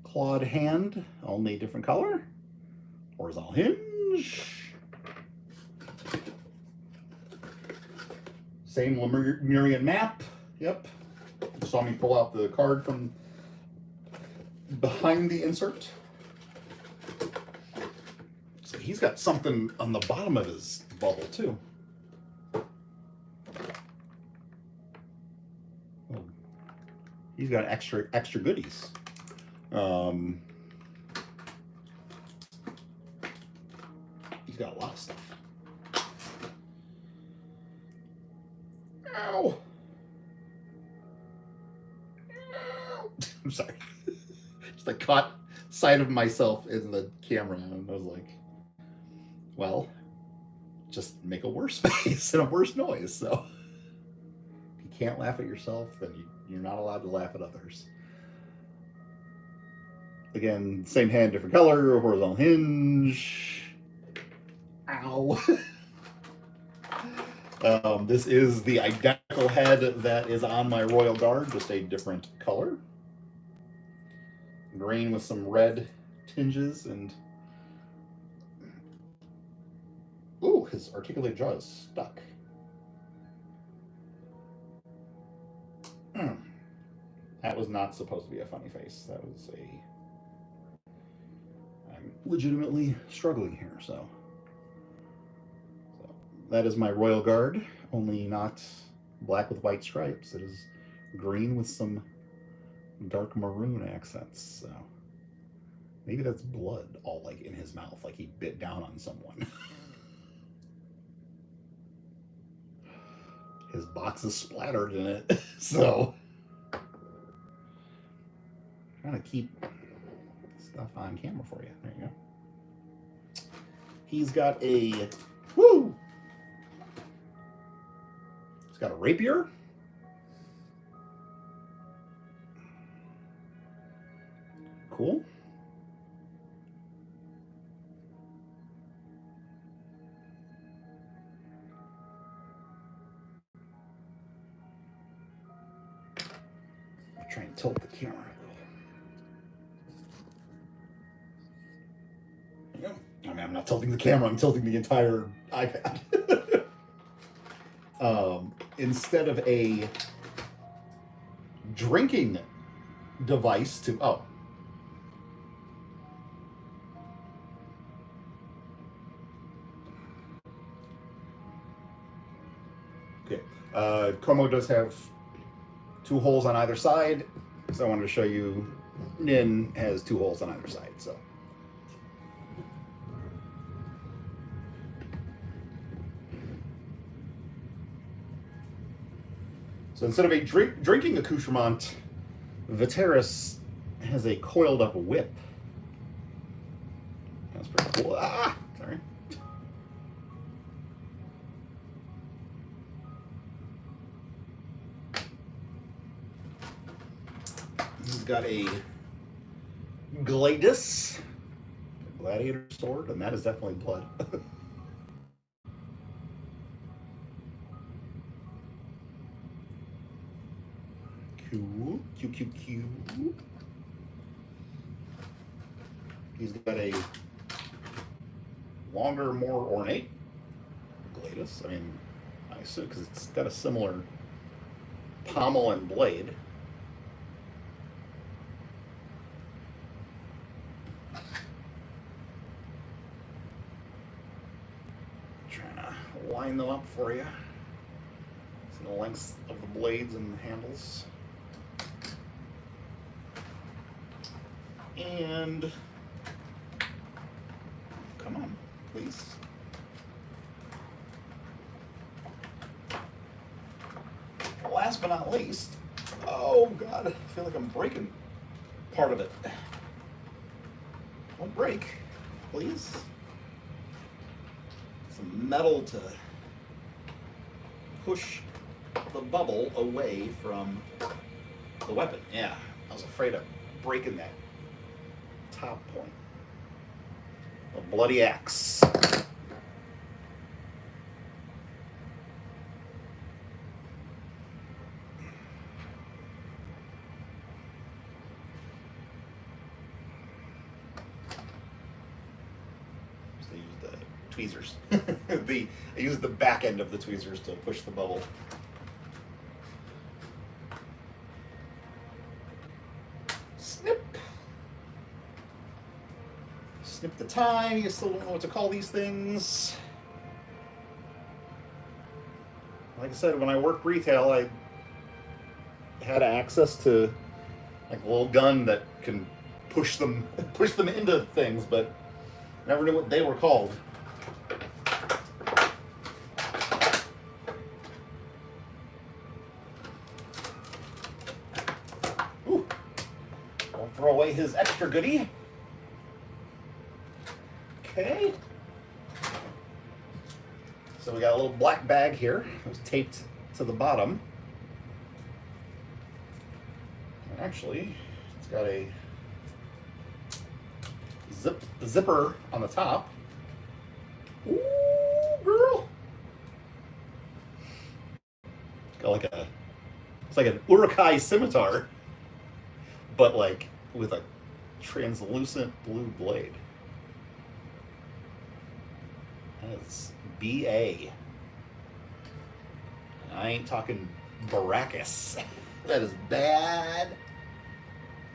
clawed hand, only different color. Horizontal hinge. Same Lemurian map. Yep. You saw me pull out the card from behind the insert. So he's got something on the bottom of his bubble too. Oh. He's got extra goodies. He's got a lot of stuff. Ow! Ow! I'm sorry. Just I caught sight of myself in the camera and I was like, well, just make a worse face and a worse noise. So if you can't laugh at yourself, then you're not allowed to laugh at others. Again, same hand, different color, horizontal hinge. Ow. This is the identical head that is on my Royal Guard, just a different color. Green with some red tinges and... Ooh, his articulated jaw is stuck. That was not supposed to be a funny face. That was a... I'm legitimately struggling here, so that is my Royal Guard, only not black with white stripes. It is green with some dark maroon accents. So maybe that's blood all like in his mouth, like he bit down on someone. His box is splattered in it. So trying to keep stuff on camera for you. There you go. He's got a woo. He's got a rapier. Cool. I'll try and tilt the camera a little. There you go. I mean, I'm not tilting the camera, I'm tilting the entire iPad. Instead of a drinking device to, oh. Okay. Como does have 2 holes on either side, so I wanted to show you Nin has 2 holes on either side. So instead of a drinking accoutrement, Veteris has a coiled up whip. That's pretty cool. Ah, sorry. He's got a gladius, gladiator sword, and that is definitely blood. Q. He's got a longer, more ornate gladius. I mean, I assume because it's got a similar pommel and blade. Trying to line them up for you. See the lengths of the blades and the handles. And come on, please. Last but not least, oh God, I feel like I'm breaking part of it. Don't break, please. Some metal to push the bubble away from the weapon. Yeah, I was afraid of breaking that top point. A bloody axe. So I use the tweezers. I use the back end of the tweezers to push the bubble. Snip the tie, you still don't know what to call these things. Like I said, when I worked retail, I had access to like a little gun that can push them into things, but never knew what they were called. Ooh. Don't throw away his extra goodie. Okay. So we got a little black bag here. It was taped to the bottom. And actually, it's got a zipper on the top. Ooh, girl. It's got it's like an Urukai scimitar, but like with a translucent blue blade. That's BA. I ain't talking Baracus. That is bad.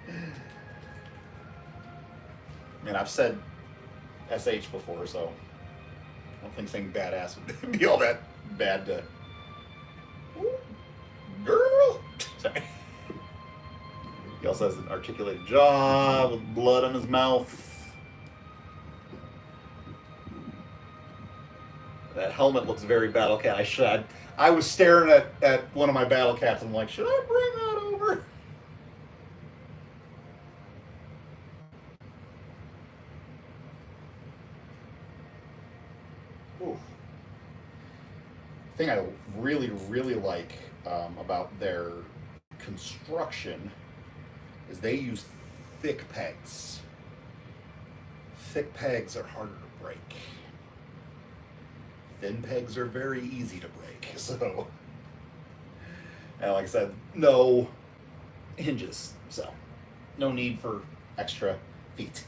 I mean, I've said SH before, so I don't think saying badass would be all that bad to... Ooh, girl! Sorry. He also has an articulated jaw with blood on his mouth. That helmet looks very battle cat. I was staring at one of my battle cats and I'm like, should I bring that over? Ooh. The thing I really, really like about their construction is they use thick pegs. Thick pegs are harder to break. Thin pegs are very easy to break. So, and like I said, no hinges, so no need for extra feet.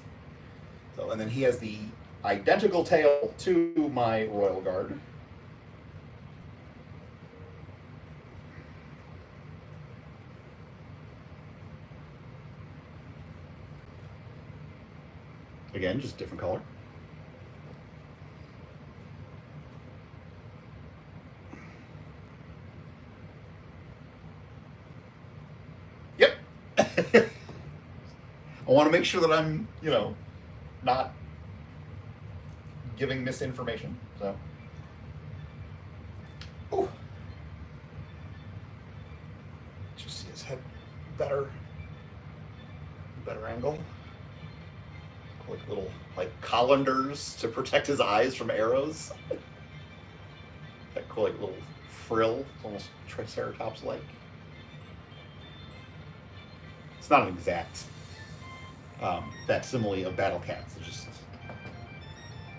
So, and then he has the identical tail to my Royal Guard. Again, just different color. Yep. I want to make sure that I'm, not giving misinformation. So, ooh, just see his head better angle. Like little colanders to protect his eyes from arrows. That cool little frill, it's almost Triceratops like. It's not an exact facsimile of battle cats. It's just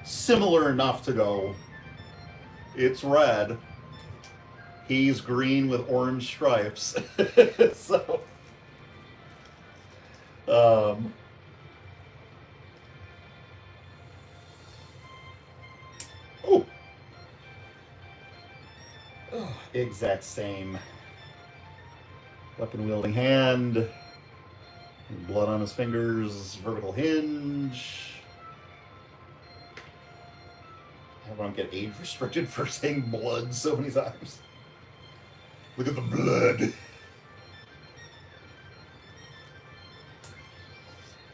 similar enough to go, it's red, he's green with orange stripes. So, exact same weapon wielding hand, blood on his fingers, vertical hinge. I don't get age restricted for saying blood so many times. Look at the blood.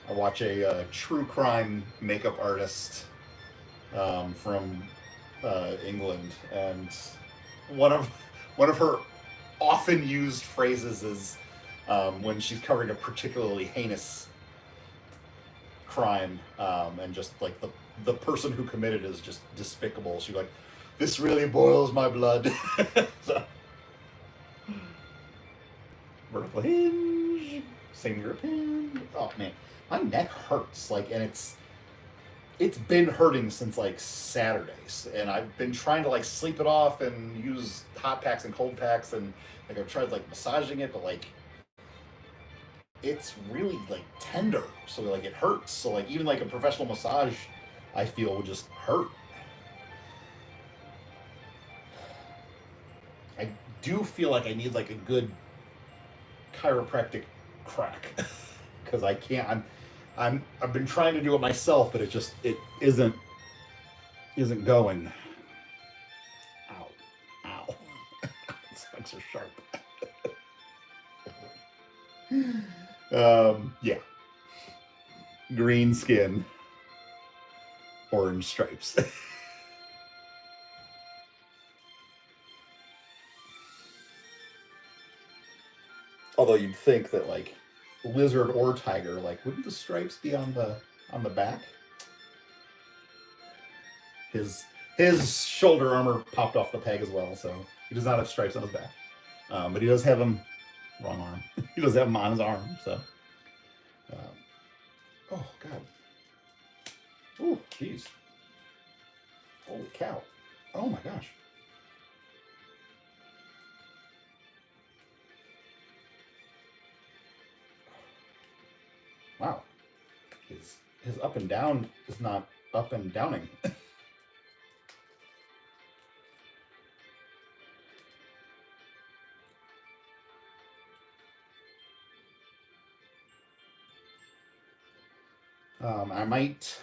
I watch a true crime makeup artist from England, and one of her often used phrases is when she's covering a particularly heinous crime, and just like the person who committed is just despicable. She's like, "This really boils my blood." So, vertical hinge, same grip hand. Oh man, my neck hurts. And it's been hurting since Saturdays, and I've been trying to sleep it off and use hot packs and cold packs, and I've tried massaging it, but it's really tender, so it hurts. So even a professional massage, I feel, would just hurt. I do feel I need a good chiropractic crack because I can't. I've been trying to do it myself, but it isn't going. Ow, ow! Spikes are sharp. Yeah. Green skin, orange stripes. Although you'd think that lizard or tiger, wouldn't the stripes be on the back? His shoulder armor popped off the peg as well, so he does not have stripes on his back. But he does have them. Wrong arm. He does have them on his arm. So. Oh God. Oh jeez. Holy cow. Oh my gosh. Wow. His up and down is not up and downing. I might.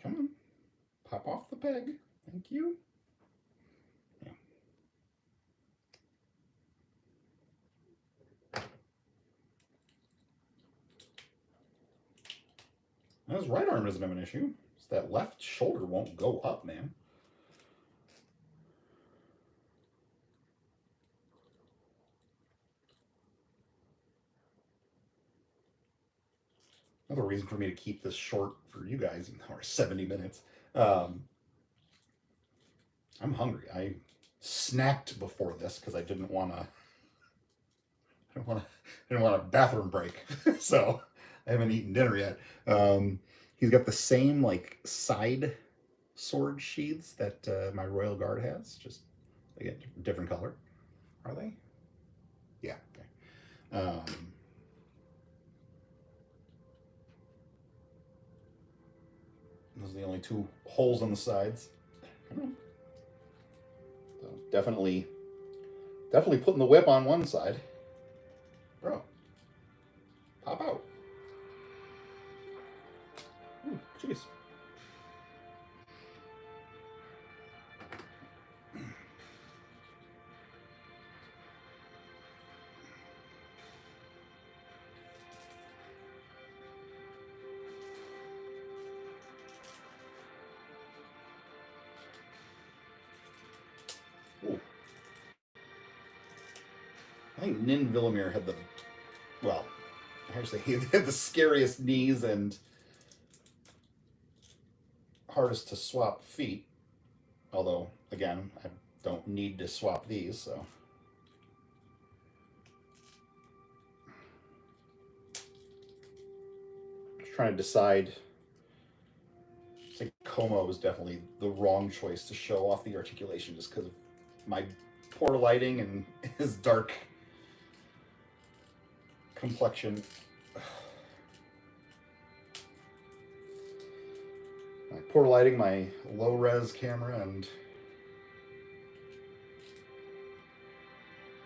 Come on. Pop off the peg. Thank you. His right arm doesn't have an issue. It's that left shoulder won't go up, man. Another reason for me to keep this short for you guys, even though we're 70 minutes. I'm hungry. I snacked before this because I didn't want a bathroom break. So I haven't eaten dinner yet. He's got the same like side sword sheaths that my Royal Guard has, just again different color. Are they? Yeah. Okay. Those are the only two holes on the sides. So definitely putting the whip on one side. Bro, pop out. Ooh, jeez. Ooh. I think Nin Vilimir had the, well, actually he had the scariest knees and hardest to swap feet. Although, again, I don't need to swap these, so. Just trying to decide. I think Como was definitely the wrong choice to show off the articulation just because of my poor lighting and his dark complexion. My poor lighting, my low-res camera, and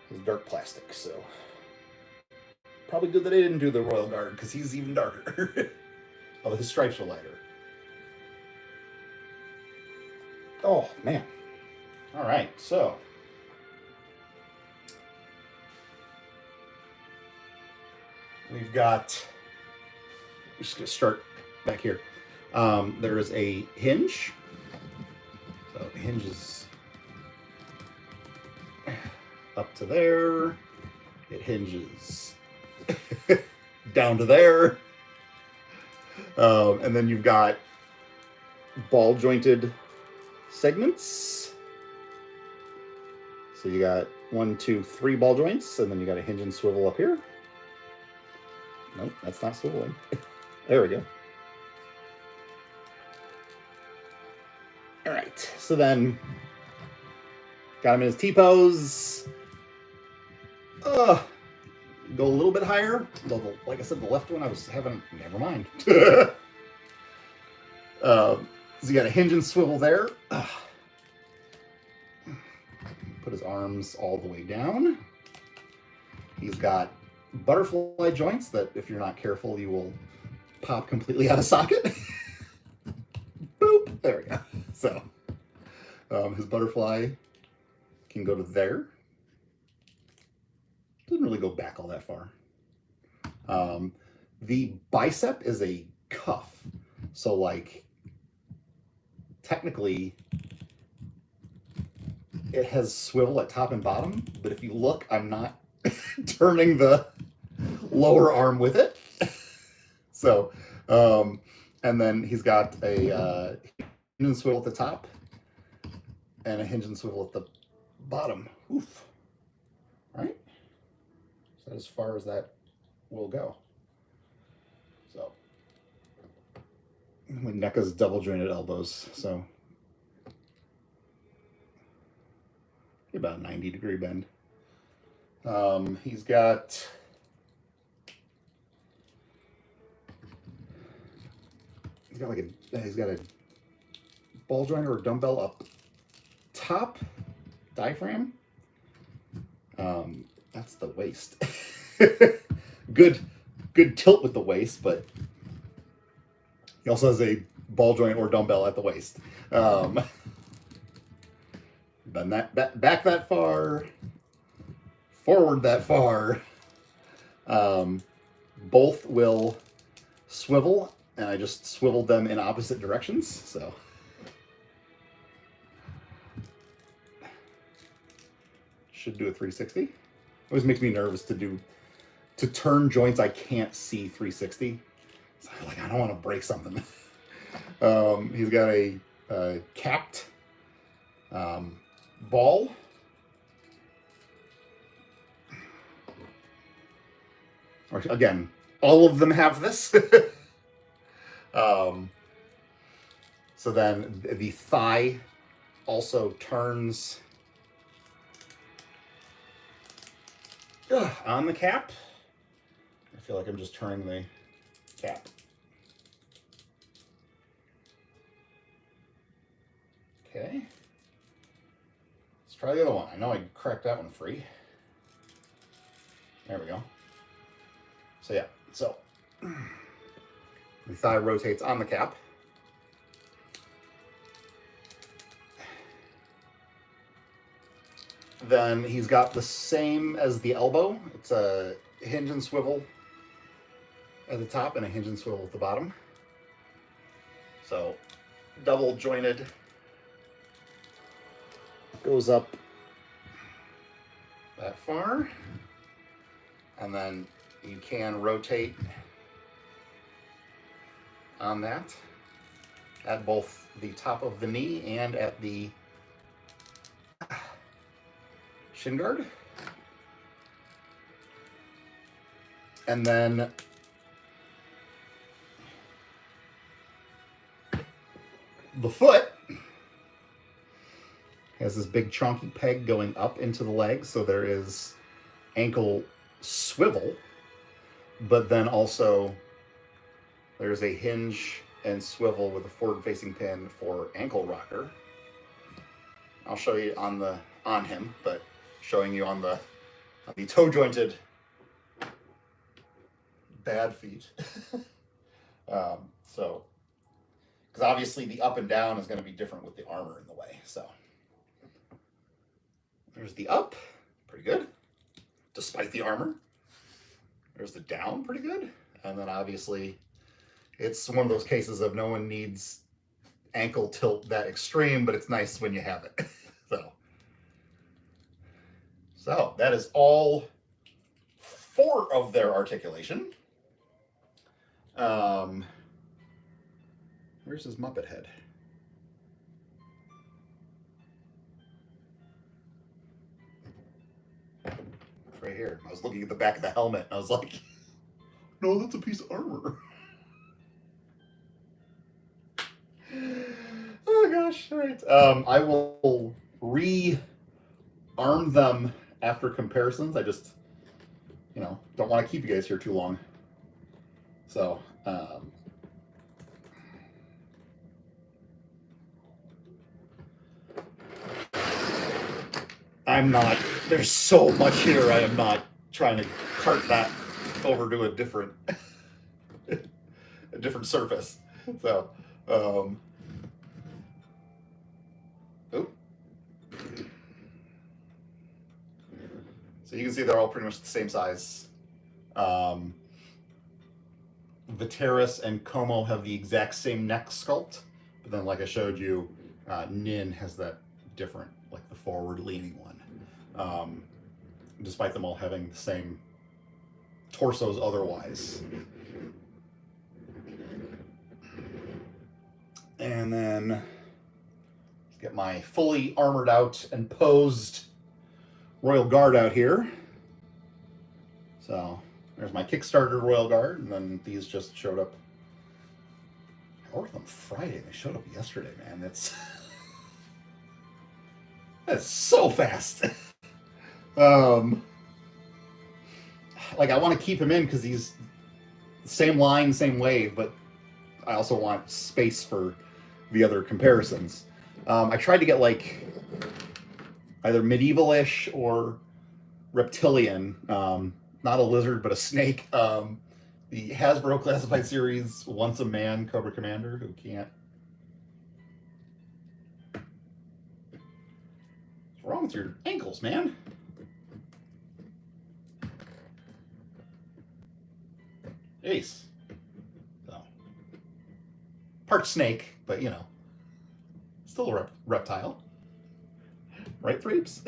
his dark plastic, so probably good that I didn't do the Royal Guard because he's even darker. Although his stripes are lighter. Oh, man. All right, so we've got, we're just going to start back here. There is a hinge. So the hinge is up to there. It hinges down to there. And then you've got ball jointed segments. So you got 1, 2, 3 ball joints, and then you got a hinge and swivel up here. Nope, that's not swiveling. There we go. All right, so then got him in his T-pose. Go a little bit higher. Like I said, the left one I was having, never mind. So you got a hinge and swivel there. Put his arms all the way down. He's got butterfly joints that, if you're not careful, you will pop completely out of socket. Boop. There we go. So his butterfly can go to there. Doesn't really go back all that far. The bicep is a cuff. So, like, technically, it has swivel at top and bottom, but if you look, I'm not turning the lower arm with it. So, and then he's got a hinge and swivel at the top and a hinge and swivel at the bottom. Oof. Right? So as far as that will go. So, my neck is double jointed elbows, so about a 90-degree bend. He's got he's got a ball joint or a dumbbell up top, diaphragm. That's the waist. good tilt with the waist, but he also has a ball joint or dumbbell at the waist. Bend that back that far, forward that far. Both will swivel and I just swiveled them in opposite directions, so. Should do a 360. Always makes me nervous to turn joints I can't see 360. So like, I don't want to break something. He's got a capped ball. Again, all of them have this. So then the thigh also turns on the cap. I feel like I'm just turning the cap. Okay. Let's try the other one. I know I cracked that one free. There we go. So yeah, so the thigh rotates on the cap. Then he's got the same as the elbow. It's a hinge and swivel at the top and a hinge and swivel at the bottom. So double jointed. Goes up that far. And then you can rotate on that at both the top of the knee and at the shin guard. And then the foot has this big chunky peg going up into the leg, so there is ankle swivel, but then also there's a hinge and swivel with a forward-facing pin for ankle rocker. I'll show you on him, but showing you on the toe jointed bad feet. So, because obviously the up and down is going to be different with the armor in the way. So there's the up, pretty good, despite the armor. There's the down, pretty good. And then obviously it's one of those cases of no one needs ankle tilt that extreme, but it's nice when you have it. So that is all 4 of their articulation. Where's his Muppet head? It's right here. I was looking at the back of the helmet and I was like, no, that's a piece of armor. Oh gosh, all right. I will re-arm them after comparisons. I just, don't want to keep you guys here too long. So, there's so much here, I am not trying to cart that over to a different surface. So, so you can see they're all pretty much the same size. Veteris and Como have the exact same neck sculpt, but then like I showed you, Nin has that different, like the forward leaning one. Despite them all having the same torsos otherwise. And then let's get my fully armored out and posed Royal Guard out here. So there's my Kickstarter Royal Guard, and then these just showed up. I ordered them Friday. They showed up yesterday, man. That's so fast. Like I want to keep him in because he's same line, same wave, but I also want space for the other comparisons. I tried to get like either medieval-ish or reptilian, not a lizard, but a snake. The Hasbro Classified Series Once a Man Cobra Commander who can't. What's wrong with your ankles, man? Ace. So, part snake, but you know, still a reptile. Right, Threeps?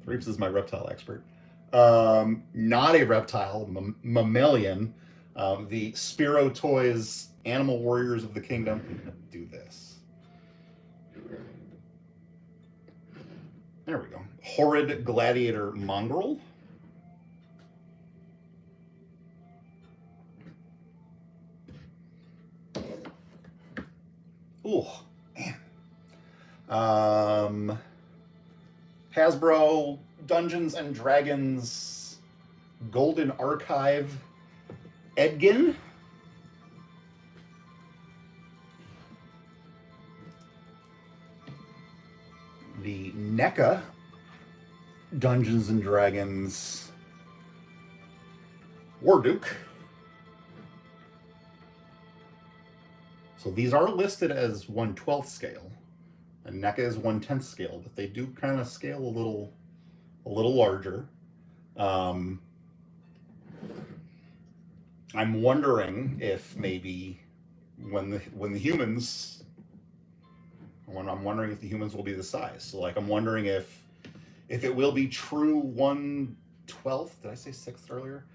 Threeps is my reptile expert. Not a reptile, mammalian. The Spiro Toys Animal Warriors of the Kingdom. Do this. There we go. Horrid Gladiator Mongrel. Ooh, man. Hasbro Dungeons and Dragons Golden Archive Edgin. The NECA Dungeons and Dragons Warduke. So these are listed as 1/12 scale, and NECA is 1/10 scale, but they do kind of scale a little larger. I'm wondering if maybe when the humans. I'm wondering if the humans will be the size. So, like, I'm wondering if it will be true 1/12. Did I say 6th earlier?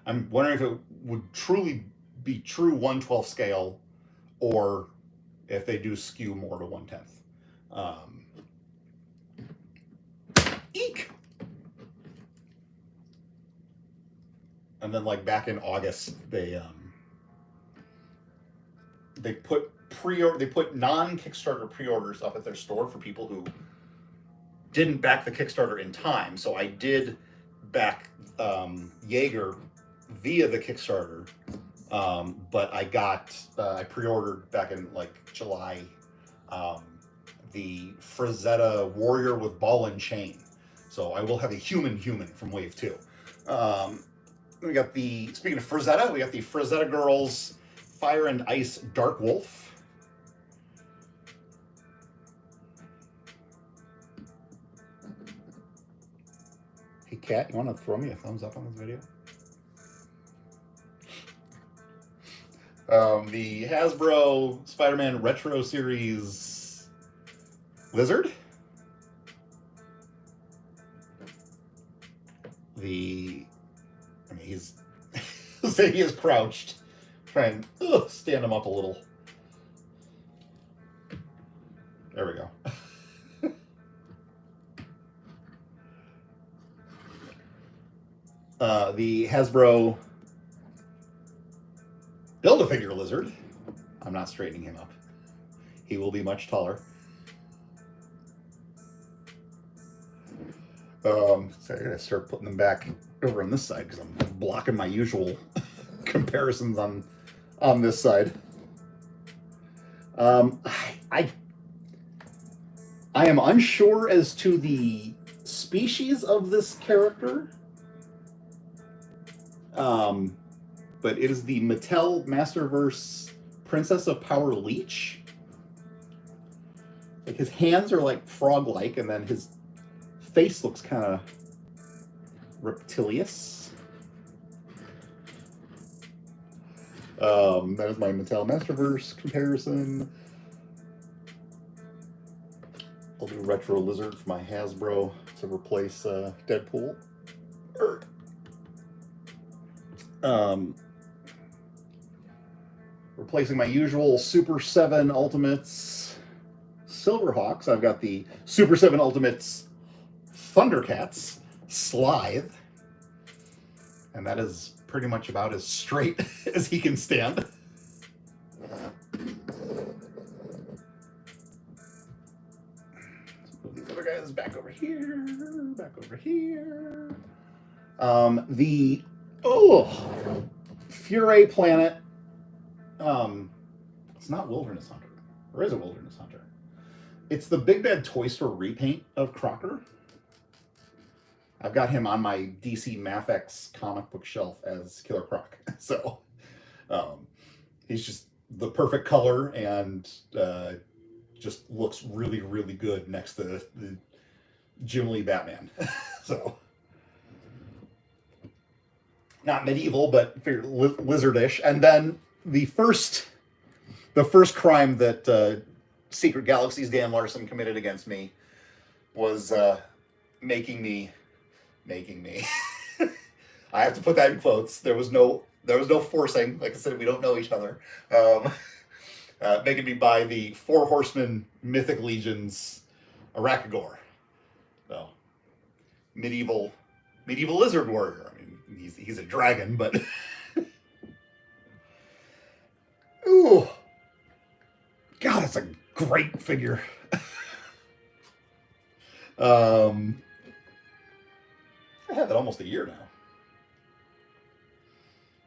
I'm wondering if it would truly be true 1/12 scale, or if they do skew more to 1/10. Eek! And then, like, back in August, they put non-Kickstarter pre-orders up at their store for people who didn't back the Kickstarter in time. So I did back Jaeger via the Kickstarter, but I pre-ordered back in like July the Frazetta Warrior with Ball and Chain. So I will have a human from Wave 2. We got speaking of Frazetta, we got the Frazetta Girls Fire and Ice Dark Wolf. Hey, Kat, you want to throw me a thumbs up on this video? The Hasbro Spider-Man Retro Series Lizard. He is crouched. Try and stand him up a little. There we go. The Hasbro Build-A-Figure Lizard. I'm not straightening him up. He will be much taller. So I gotta start putting them back over on this side because I'm blocking my usual comparisons on this side. I am unsure as to the species of this character. But it is the Mattel Masterverse Princess of Power Leech. Like, his hands are like frog-like, and then his face looks kind of reptilious. That is my Mattel Masterverse comparison. I'll do Retro Lizard for my Hasbro to replace Deadpool. Replacing my usual Super 7 Ultimates Silverhawks, I've got the Super 7 Ultimates Thundercats Slithe. And that is pretty much about as straight as he can stand. Move these other guys back over here, back over here. The Furay Planet. It's not Wilderness Hunter. Or is it Wilderness Hunter? It's the Big Bad Toy Store repaint of Crocker. I've got him on my DC Mafex comic book shelf as Killer Croc. So he's just the perfect color and just looks really, really good next to the Jim Lee Batman. So not medieval, but lizardish. And then the first the first crime that Secret Galaxy's Dan Larson committed against me was making me. I have to put that in quotes. There was no forcing. Like I said, we don't know each other. Making me buy the Four Horsemen Mythic Legions Arakagor. So, medieval lizard warrior. I mean, he's a dragon, but ooh, God, that's a great figure. I had that almost a year now.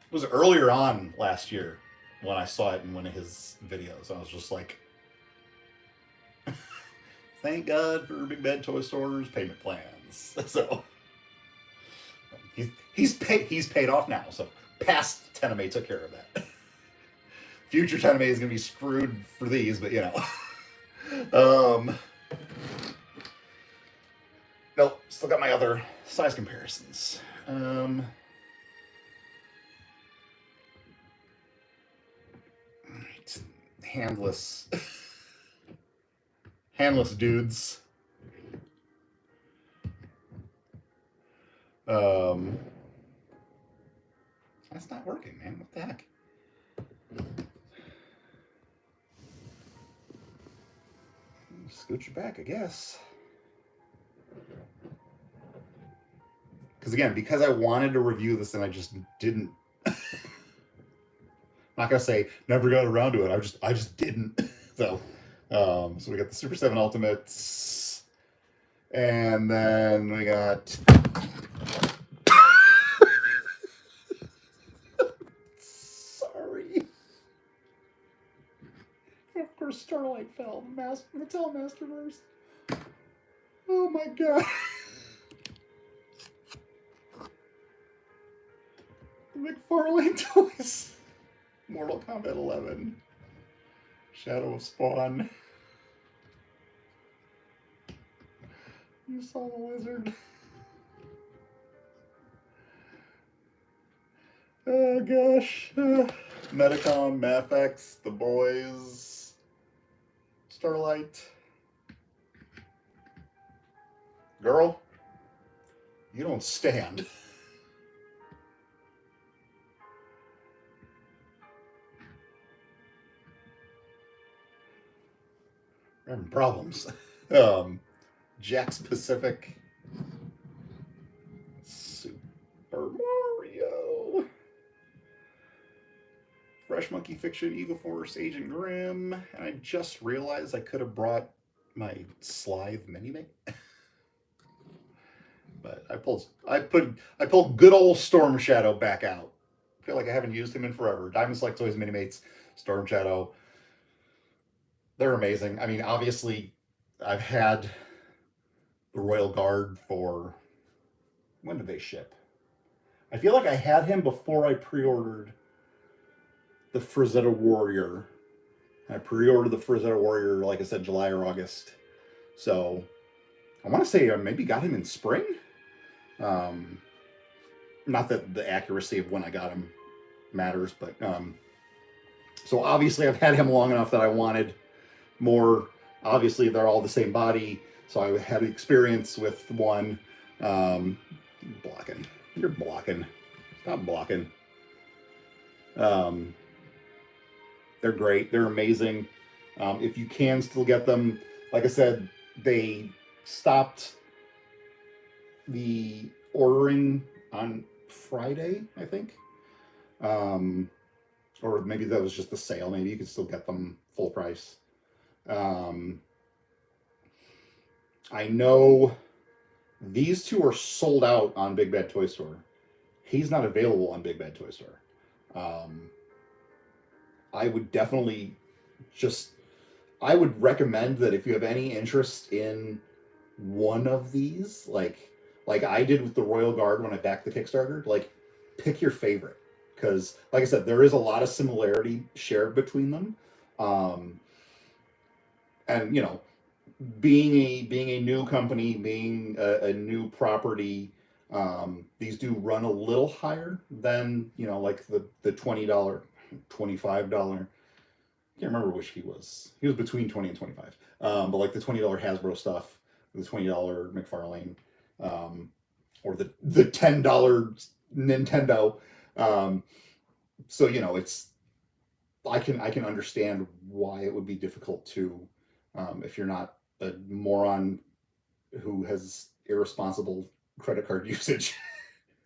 It was earlier on last year when I saw it in one of his videos. I was just like, thank God for Big Bad Toy Store's payment plans. So he's paid off now. So past TENIME took care of that. Future TENIME is gonna be screwed for these, but you know. Nope, still got my other size comparisons. Alright. Handless dudes. That's not working, man. What the heck? Scooch you back, I guess. Because I wanted to review this and I just didn't. I'm not gonna say never got around to it. I just didn't. So we got the Super 7 Ultimates, and then we got. Sorry. Of course, Starlight fell. Mattel Masterverse. Oh my God. McFarlane Toys. Mortal Kombat 11. Shadow of Spawn. You saw the lizard. Oh gosh. Metacom, Mafex, The Boys, Starlight. Girl, you don't stand. We're having problems. Jack's Pacific. Super Mario. Fresh Monkey Fiction, Eagle Force, Agent Grimm. And I just realized I could have brought my Slythe Mini-Mate. But I pulled good old Storm Shadow back out. I feel like I haven't used him in forever. Diamond Select Toys Mini-Mates, Storm Shadow. They're amazing. I mean, obviously, I've had the Royal Guard for... When did they ship? I feel like I had him before I pre-ordered the Frazetta Warrior. I pre-ordered the Frazetta Warrior, like I said, July or August. So, I want to say I maybe got him in spring. Not that the accuracy of when I got him matters, but... so, obviously, I've had him long enough that I wanted... more. Obviously, they're all the same body, so I had experience with one. Blocking. You're blocking. Stop blocking. They're great. They're amazing. If you can still get them, like I said, they stopped the ordering on Friday, I think. Or maybe that was just the sale. Maybe you could still get them full price. I know these two are sold out on Big Bad Toy Store. He's not available on Big Bad Toy Store. I would definitely I would recommend that if you have any interest in one of these, like I did with the Royal Guard when I backed the Kickstarter, like pick your favorite. Because, like I said, there is a lot of similarity shared between them. And, you know, being a new company, being a new property, these do run a little higher than, you know, like the $20, $25 can't remember which he was. He was between 20 and 25. But like the $20 Hasbro stuff, the $20 McFarlane, or the $10 Nintendo. So you know, it's I can understand why it would be difficult to, if you're not a moron who has irresponsible credit card usage,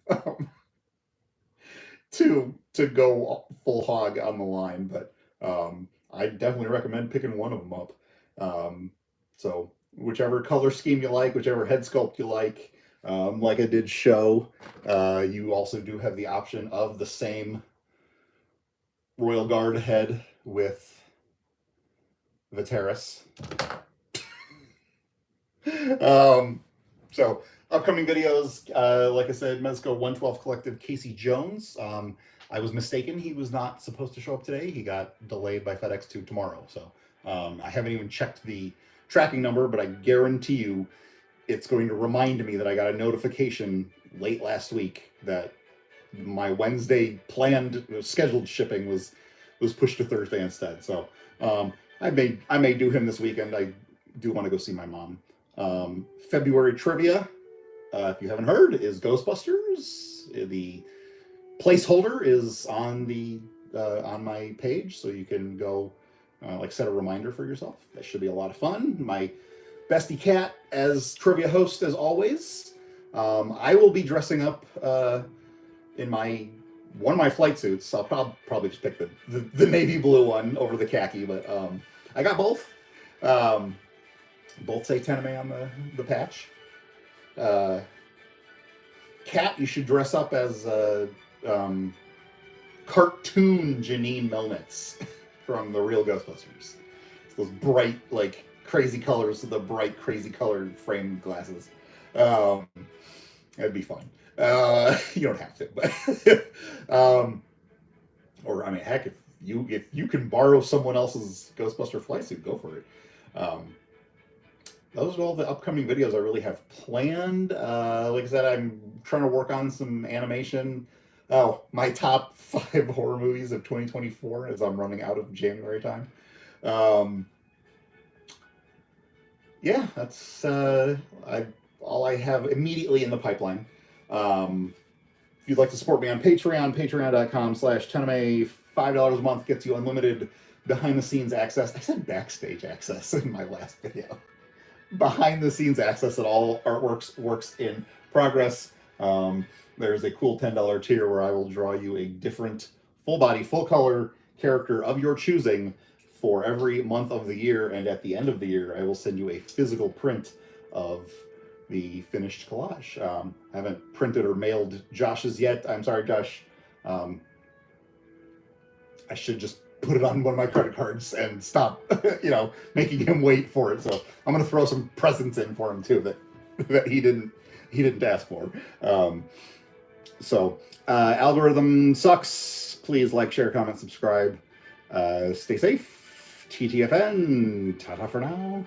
um, to go full hog on the line. But I definitely recommend picking one of them up. So whichever color scheme you like, whichever head sculpt you like I did show, you also do have the option of the same Royal Guard head with Veteris. So upcoming videos, like I said, Mezco 112 Collective, Casey Jones. I was mistaken. He was not supposed to show up today. He got delayed by FedEx to tomorrow. So I haven't even checked the tracking number, but I guarantee you it's going to remind me that I got a notification late last week that my Wednesday planned scheduled shipping was pushed to Thursday instead. So I may do him this weekend. I do want to go see my mom. February trivia, if you haven't heard, is Ghostbusters. The placeholder is on the on my page, so you can go like set a reminder for yourself. That should be a lot of fun. My bestie cat as trivia host as always. I will be dressing up in one of my flight suits. I'll probably just pick the navy blue one over the khaki, but I got both. Both say TENIME on the patch. Cat, you should dress up as cartoon Janine Melnitz from the real Ghostbusters. It's those bright, like, crazy colors with the bright, crazy colored framed glasses. That'd be fun. You don't have to, but or I mean, heck, if you can borrow someone else's Ghostbuster flight suit, go for it. Those are all the upcoming videos I really have planned. Like I said, I'm trying to work on some animation. Oh, my top 5 horror movies of 2024 as I'm running out of January time. Yeah, that's all I have immediately in the pipeline. If you'd like to support me on Patreon, patreon.com/TENIME, $5 a month gets you unlimited behind-the-scenes access. I said backstage access in my last video. Behind-the-scenes access at all artworks, works in progress. There's a cool $10 tier where I will draw you a different full-body, full-color character of your choosing for every month of the year, and at the end of the year, I will send you a physical print of the finished collage. I haven't printed or mailed Josh's yet. I'm sorry, Josh. I should just put it on one of my credit cards and stop, making him wait for it. So I'm gonna throw some presents in for him too that he didn't ask for. Algorithm sucks. Please like, share, comment, subscribe. Stay safe. TTFN. Ta-ta for now.